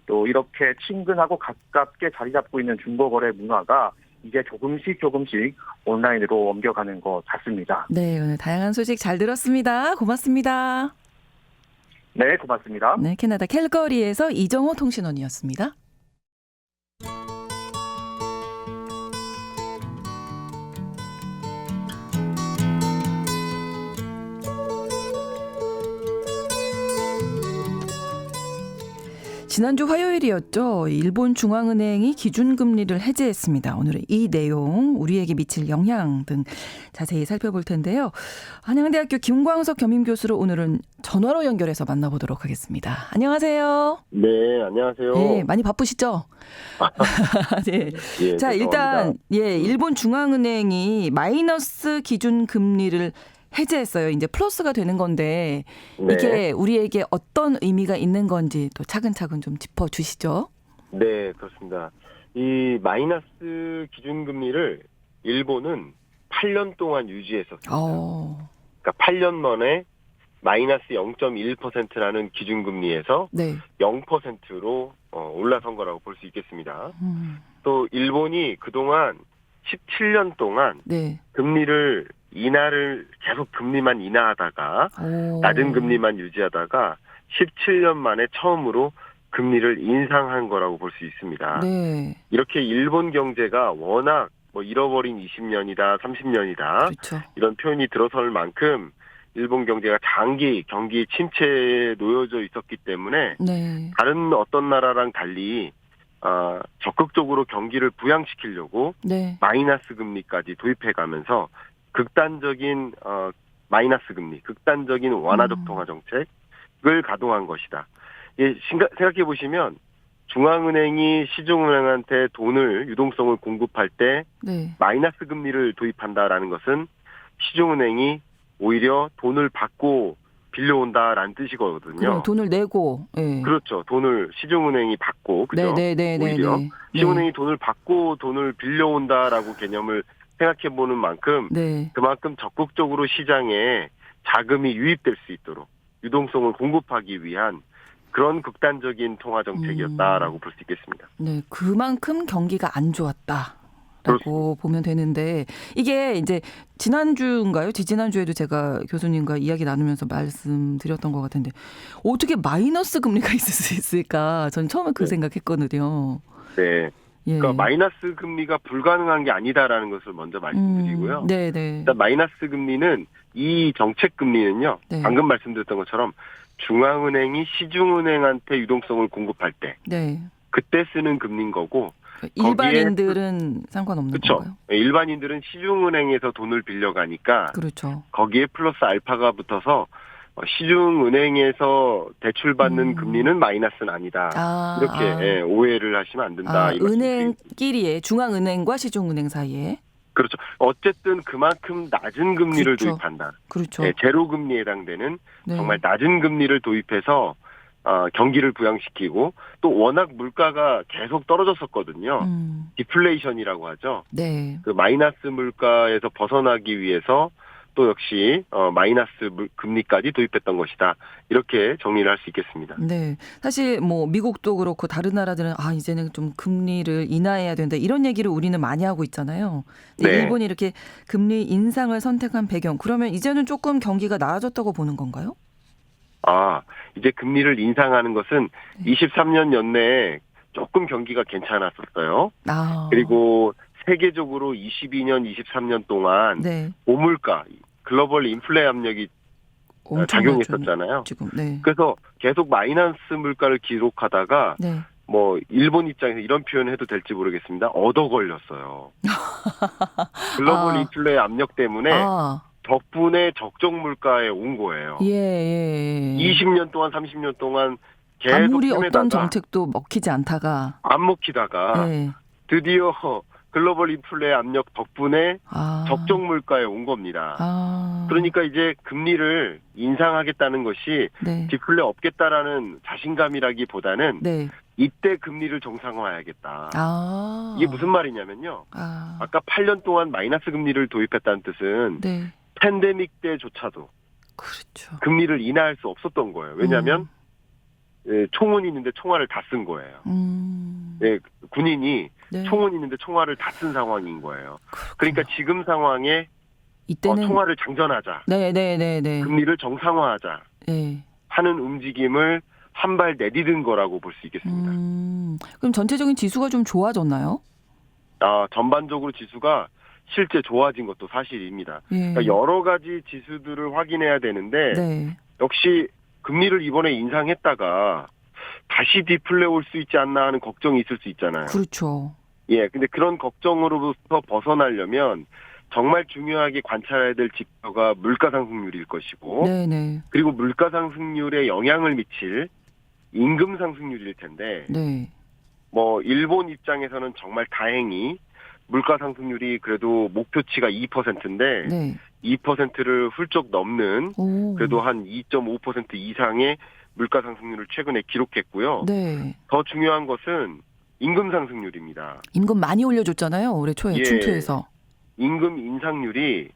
또 이렇게 친근하고 가깝게 자리 잡고 있는 중고거래 문화가 이제 조금씩 온라인으로 옮겨가는 것 같습니다. 네, 오늘 다양한 소식 잘 들었습니다. 고맙습니다. 네, 고맙습니다. 네, 캐나다 캘거리에서 이정호 통신원이었습니다. 지난주 화요일이었죠. 일본 중앙은행이 기준금리를 해제했습니다. 오늘은 이 내용, 우리에게 미칠 영향 등 자세히 살펴볼 텐데요. 한양대학교 김광석 겸임교수를 오늘은 전화로 연결해서 만나보도록 하겠습니다. 안녕하세요. 네, 안녕하세요. 네, 많이 바쁘시죠? 네. 예, 자, 일단 죄송합니다. 일본 중앙은행이 마이너스 기준금리를 해제했어요. 이제 플러스가 되는 건데 네. 이게 우리에게 어떤 의미가 있는 건지 또 차근차근 좀 짚어주시죠. 네, 그렇습니다. 이 마이너스 기준금리를 일본은 8년 동안 유지했었습니다. 그러니까 8년 만에 마이너스 0.1%라는 기준금리에서 네. 0%로 올라선 거라고 볼 수 있겠습니다. 또 일본이 그동안 17년 동안 네. 금리를 계속 금리만 인하하다가 낮은 금리만 유지하다가 17년 만에 처음으로 금리를 인상한 거라고 볼 수 있습니다. 네. 이렇게 일본 경제가 워낙 잃어버린 20년이다, 30년이다 그렇죠. 이런 표현이 들어설 만큼 일본 경제가 장기 경기 침체에 놓여져 있었기 때문에 네. 다른 어떤 나라랑 달리 적극적으로 경기를 부양시키려고 네. 마이너스 금리까지 도입해가면서 극단적인 마이너스 금리, 극단적인 완화적 통화 정책을 가동한 것이다. 생각해 보시면 중앙은행이 시중은행한테 돈을 유동성을 공급할 때 네. 마이너스 금리를 도입한다라는 것은 시중은행이 오히려 돈을 받고 빌려온다라는 뜻이거든요. 그래, 돈을 내고. 네. 그렇죠. 돈을 시중은행이 받고, 그죠? 오히려 시중은행이 돈을 받고 돈을 빌려온다라고 개념을 생각해보는 만큼 네. 그만큼 적극적으로 시장에 자금이 유입될 수 있도록 유동성을 공급하기 위한 그런 극단적인 통화 정책이었다라고 볼 수 있겠습니다. 네, 그만큼 경기가 안 좋았다라고 그렇습니다. 보면 되는데 이게 이제 지난주인가요? 지난주에도 제가 교수님과 이야기 나누면서 말씀드렸던 것 같은데 어떻게 마이너스 금리가 있을 수 있을까? 전 처음에 그 생각했거든요. 네. 예. 그러니까 마이너스 금리가 불가능한 게 아니다라는 것을 먼저 말씀드리고요. 네네. 일단 마이너스 금리는 이 정책 금리는요. 네. 방금 말씀드렸던 것처럼 중앙은행이 시중은행한테 유동성을 공급할 때 네. 그때 쓰는 금리인 거고 일반인들은 상관없는 그렇죠. 건가요? 일반인들은 시중은행에서 돈을 빌려가니까 그렇죠. 거기에 플러스 알파가 붙어서 시중은행에서 대출받는 금리는 마이너스는 아니다. 이렇게 오해를 하시면 안 된다. 이 은행끼리의 중앙은행과 시중은행 사이에. 그렇죠. 어쨌든 그만큼 낮은 금리를 그렇죠. 도입한다. 그렇죠. 네, 제로 금리에 해당되는 네. 정말 낮은 금리를 도입해서 경기를 부양시키고 또 워낙 물가가 계속 떨어졌었거든요. 디플레이션이라고 하죠. 네. 그 마이너스 물가에서 벗어나기 위해서 또 역시 마이너스 금리까지 도입했던 것이다. 이렇게 정리를 할 수 있겠습니다. 네. 사실 뭐 미국도 그렇고 다른 나라들은 이제는 좀 금리를 인하해야 된다. 이런 얘기를 우리는 많이 하고 있잖아요. 근데 네. 일본이 이렇게 금리 인상을 선택한 배경. 그러면 이제는 조금 경기가 나아졌다고 보는 건가요? 이제 금리를 인상하는 것은 23년 연내에 조금 경기가 괜찮았었어요. 그리고 세계적으로 22년, 23년 동안 네. 고물가, 글로벌 인플레 압력이 작용했었잖아요. 지금. 네. 그래서 계속 마이너스 물가를 기록하다가 네. 뭐 일본 입장에서 이런 표현을 해도 될지 모르겠습니다. 얻어 걸렸어요. 글로벌 인플레 압력 때문에 덕분에 적정 물가에 온 거예요. 예. 20년 동안 30년 동안 계속 아무리 어떤 헤매다가 정책도 먹히지 않다가 안 먹히다가 네. 드디어 글로벌 인플레 압력 덕분에 적정 물가에 온 겁니다. 그러니까 이제 금리를 인상하겠다는 것이 네. 디플레 없겠다라는 자신감이라기보다는 네. 이때 금리를 정상화해야겠다. 이게 무슨 말이냐면요. 아까 8년 동안 마이너스 금리를 도입했다는 뜻은 네. 팬데믹 때조차도 그렇죠. 금리를 인하할 수 없었던 거예요. 왜냐하면 총은 있는데 총알을 다 쓴 거예요. 군인이 네. 총은 있는데 총알을 다 쓴 상황인 거예요. 그러니까 지금 상황에 이때는 총알을 장전하자. 네. 금리를 정상화하자. 네. 하는 움직임을 한 발 내디딘 거라고 볼 수 있겠습니다. 그럼 전체적인 지수가 좀 좋아졌나요? 전반적으로 지수가 실제 좋아진 것도 사실입니다. 예. 그러니까 여러 가지 지수들을 확인해야 되는데 네. 역시 금리를 이번에 인상했다가 다시 디플레 올 수 있지 않나 하는 걱정이 있을 수 있잖아요. 그렇죠. 예, 근데 그런 걱정으로부터 벗어나려면 정말 중요하게 관찰해야 될 지표가 물가 상승률일 것이고 네네. 그리고 물가 상승률에 영향을 미칠 임금 상승률일 텐데 네. 뭐 일본 입장에서는 정말 다행히 물가 상승률이 그래도 목표치가 2%인데 네. 2%를 훌쩍 넘는 그래도 한 2.5% 이상의 물가 상승률을 최근에 기록했고요. 네. 더 중요한 것은 임금 상승률입니다. 임금 많이 올려줬잖아요. 올해 초에 춘투에서. 임금 인상률이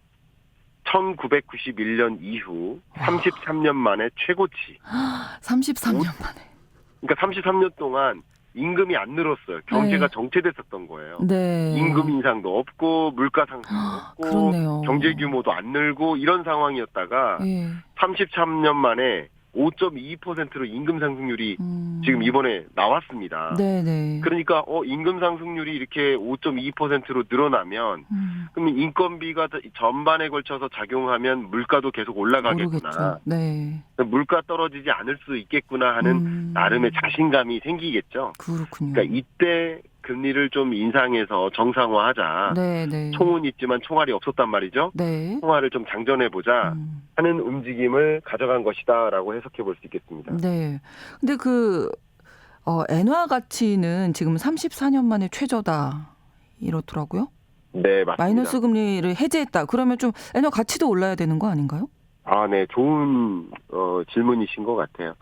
1991년 이후 33년 만에 최고치. 33년 만에. 그러니까 33년 동안 임금이 안 늘었어요. 경제가 정체됐었던 거예요. 네. 임금 인상도 없고 물가 상승도 없고 그렇네요. 경제 규모도 안 늘고 이런 상황이었다가 33년 만에 5.2%로 임금 상승률이 지금 이번에 나왔습니다. 네네. 그러니까 임금 상승률이 이렇게 5.2%로 늘어나면 그럼 인건비가 전반에 걸쳐서 작용하면 물가도 계속 올라가겠구나. 모르겠죠. 네. 물가 떨어지지 않을 수 있겠구나 하는 나름의 자신감이 생기겠죠. 그렇군요. 그러니까 이때 금리를 좀 인상해서 정상화하자. 네네. 총은 있지만 총알이 없었단 말이죠. 네. 총알을 좀 장전해보자 하는 움직임을 가져간 것이다라고 해석해 볼 수 있겠습니다. 네. 근데 엔화 가치는 지금 34년 만에 최저다 이렇더라고요. 네, 맞습니다. 마이너스 금리를 해제했다. 그러면 좀 엔화 가치도 올라야 되는 거 아닌가요? 네, 좋은 질문이신 것 같아요.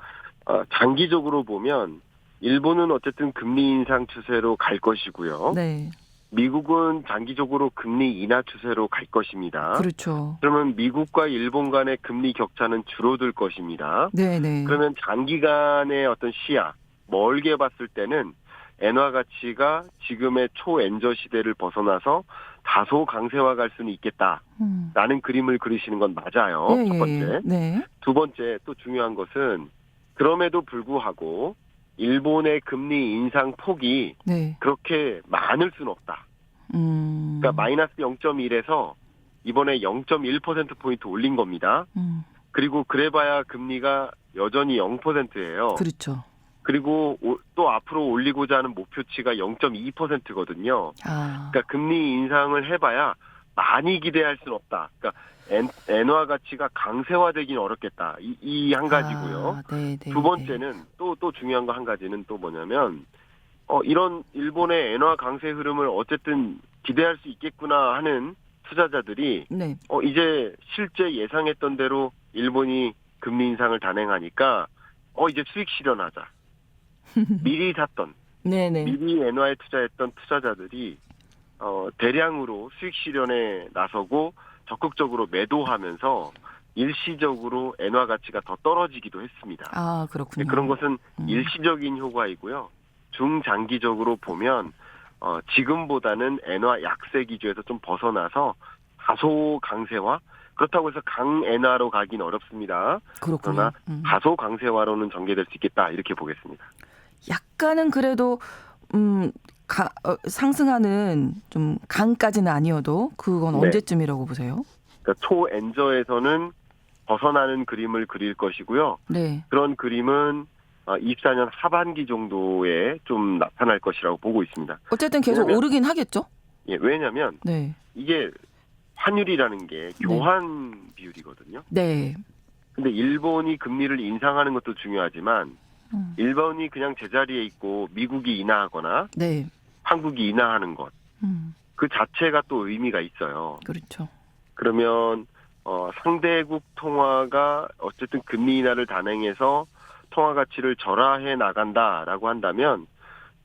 장기적으로 보면 일본은 어쨌든 금리 인상 추세로 갈 것이고요. 네. 미국은 장기적으로 금리 인하 추세로 갈 것입니다. 그렇죠. 그러면 미국과 일본 간의 금리 격차는 줄어들 것입니다. 네네. 그러면 장기간의 어떤 시야, 멀게 봤을 때는 엔화 가치가 지금의 초엔저 시대를 벗어나서 다소 강세화 갈 수는 있겠다라는 그림을 그리시는 건 맞아요. 첫 번째. 네. 두 번째 또 중요한 것은 그럼에도 불구하고 일본의 금리 인상 폭이 네. 그렇게 많을 수는 없다. 그러니까 마이너스 0.1에서 이번에 0.1%포인트 올린 겁니다. 그리고 그래봐야 금리가 여전히 0%예요. 그렇죠. 그리고 또 앞으로 올리고자 하는 목표치가 0.2%거든요. 아. 그러니까 금리 인상을 해봐야 많이 기대할 수는 없다. 그러니까 엔화 가치가 강세화되기는 어렵겠다. 이 한 가지고요. 아, 네, 네, 두 번째는 또 중요한 거 한 가지는 또 뭐냐면 이런 일본의 엔화 강세 흐름을 어쨌든 기대할 수 있겠구나 하는 투자자들이 네. 이제 실제 예상했던 대로 일본이 금리 인상을 단행하니까 이제 수익 실현하자. 미리 샀던 네네. 미리 엔화에 투자했던 투자자들이 대량으로 수익 실현에 나서고 적극적으로 매도하면서 일시적으로 엔화 가치가 더 떨어지기도 했습니다. 아, 그렇군요. 그런 것은 일시적인 효과이고요. 중장기적으로 보면 지금보다는 엔화 약세 기조에서 좀 벗어나서 다소 강세화, 그렇다고 해서 강엔화로 가긴 어렵습니다. 그렇군요. 그러나 다소 강세화로는 전개될 수 있겠다 이렇게 보겠습니다. 약간은 그래도 상승하는 좀 강까지는 아니어도 그건 네. 언제쯤이라고 보세요? 그러니까 초엔저에서는 벗어나는 그림을 그릴 것이고요. 네. 그런 그림은 24년 하반기 정도에 좀 나타날 것이라고 보고 있습니다. 어쨌든 계속 오르긴 하겠죠? 예, 왜냐하면 네. 이게 환율이라는 게 교환 비율이거든요. 네. 근데 일본이 금리를 인상하는 것도 중요하지만 일본이 그냥 제자리에 있고 미국이 인하하거나 네. 한국이 인하하는 것, 그 자체가 또 의미가 있어요. 그렇죠. 그러면 상대국 통화가 어쨌든 금리 인하를 단행해서 통화 가치를 절하해 나간다라고 한다면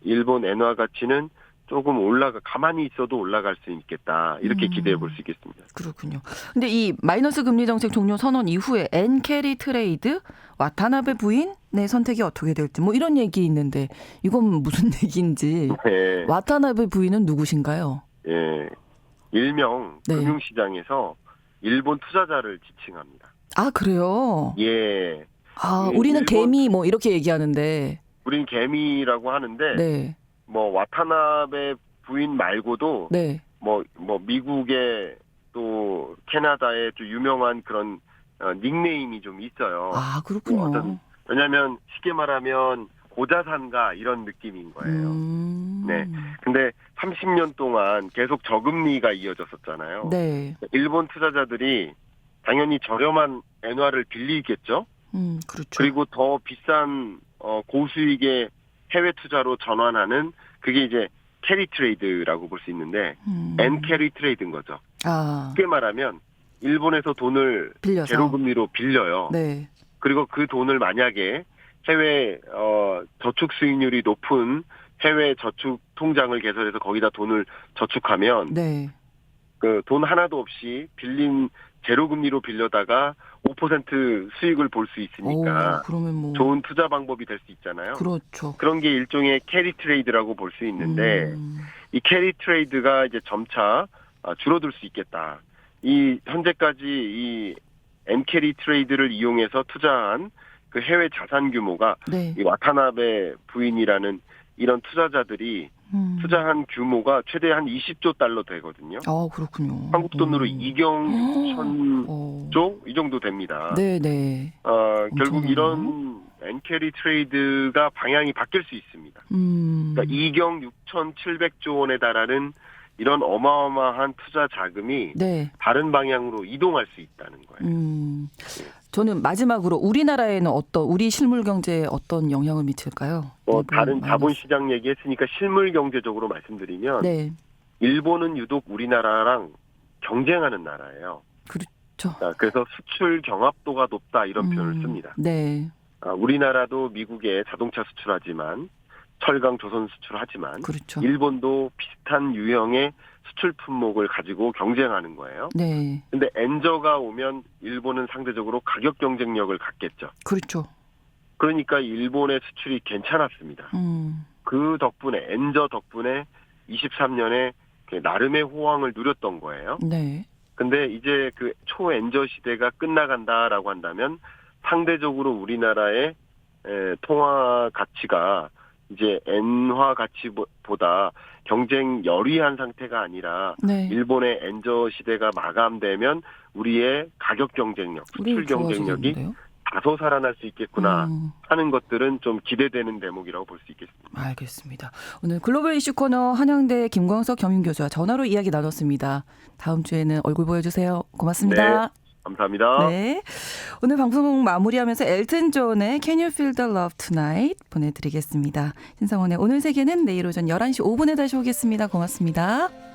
일본 엔화 가치는 조금 가만히 있어도 올라갈 수 있겠다. 이렇게 기대해 볼 수 있겠습니다. 그렇군요. 근데 이 마이너스 금리 정책 종료 선언 이후에 엔캐리 트레이드 와타나베 부인의 선택이 어떻게 될지 뭐 이런 얘기 있는데 이건 무슨 얘기인지. 네. 와타나베 부인은 누구신가요? 예. 일명 네. 금융시장에서 일본 투자자를 지칭합니다. 아, 그래요? 예. 아, 우리는 개미 뭐 이렇게 얘기하는데. 우린 개미라고 하는데 네. 뭐 와타나베 부인 말고도 네. 뭐 미국의 또 캐나다의 좀 유명한 그런 닉네임이 좀 있어요. 아, 그렇군요. 왜냐하면 쉽게 말하면 고자산가 이런 느낌인 거예요. 네. 근데 30년 동안 계속 저금리가 이어졌었잖아요. 네. 일본 투자자들이 당연히 저렴한 엔화를 빌리겠죠. 그렇죠. 그리고 더 비싼 고수익의 해외 투자로 전환하는 그게 이제 캐리 트레이드라고 볼 수 있는데 엔 캐리 트레이드인 거죠. 아. 쉽게 말하면 일본에서 돈을 빌려서. 제로금리로 빌려요. 네. 그리고 그 돈을 만약에 해외 저축 수익률이 높은 해외 저축 통장을 개설해서 거기다 돈을 저축하면 네. 그 돈 하나도 없이 빌린 제로금리로 빌려다가 5% 수익을 볼 수 있으니까 그러면 뭐 좋은 투자 방법이 될 수 있잖아요. 그렇죠. 그런 게 일종의 캐리 트레이드라고 볼 수 있는데 이 캐리 트레이드가 이제 점차 줄어들 수 있겠다. 이 현재까지 이 엔캐리 트레이드를 이용해서 투자한 그 해외 자산 규모가 네. 이 와타나베 부인이라는 이런 투자자들이 투자한 규모가 최대 한 20조 달러 되거든요. 아, 그렇군요. 한국 돈으로 2경 6천조 이 정도 됩니다. 네, 네. 결국 이런 엔캐리 트레이드가 방향이 바뀔 수 있습니다. 그러니까 2경 6,700조 원에 달하는 이런 어마어마한 투자 자금이 네. 다른 방향으로 이동할 수 있다는 거예요. 저는 마지막으로 우리나라에는 우리 실물 경제에 어떤 영향을 미칠까요? 다른 자본시장 얘기했으니까 실물 경제적으로 말씀드리면 네. 일본은 유독 우리나라랑 경쟁하는 나라예요. 그렇죠. 그래서 수출 경합도가 높다 이런 표현을 씁니다. 네. 우리나라도 미국에 자동차 수출하지만 철강 조선 수출하지만 그렇죠. 일본도 비슷한 유형의 수출 품목을 가지고 경쟁하는 거예요. 네. 근데 엔저가 오면 일본은 상대적으로 가격 경쟁력을 갖겠죠. 그렇죠. 그러니까 일본의 수출이 괜찮았습니다. 그 덕분에 엔저 덕분에 23년에 나름의 호황을 누렸던 거예요. 네. 근데 이제 그 초엔저 시대가 끝나간다라고 한다면 상대적으로 우리나라의 통화 가치가 이제 엔화 가치보다 경쟁 열위한 상태가 아니라 네. 일본의 엔저 시대가 마감되면 우리의 가격 경쟁력, 수출 경쟁력이 좋아지겠는데요? 다소 살아날 수 있겠구나 하는 것들은 좀 기대되는 대목이라고 볼 수 있겠습니다. 알겠습니다. 오늘 글로벌 이슈 코너 한양대 김광석 겸임교수와 전화로 이야기 나눴습니다. 다음 주에는 얼굴 보여주세요. 고맙습니다. 네, 감사합니다. 네. 오늘 방송 마무리하면서 엘튼 존의 Can You Feel the Love Tonight 보내드리겠습니다. 신성원의 오늘 세계는 내일 오전 11시 5분에 다시 오겠습니다. 고맙습니다.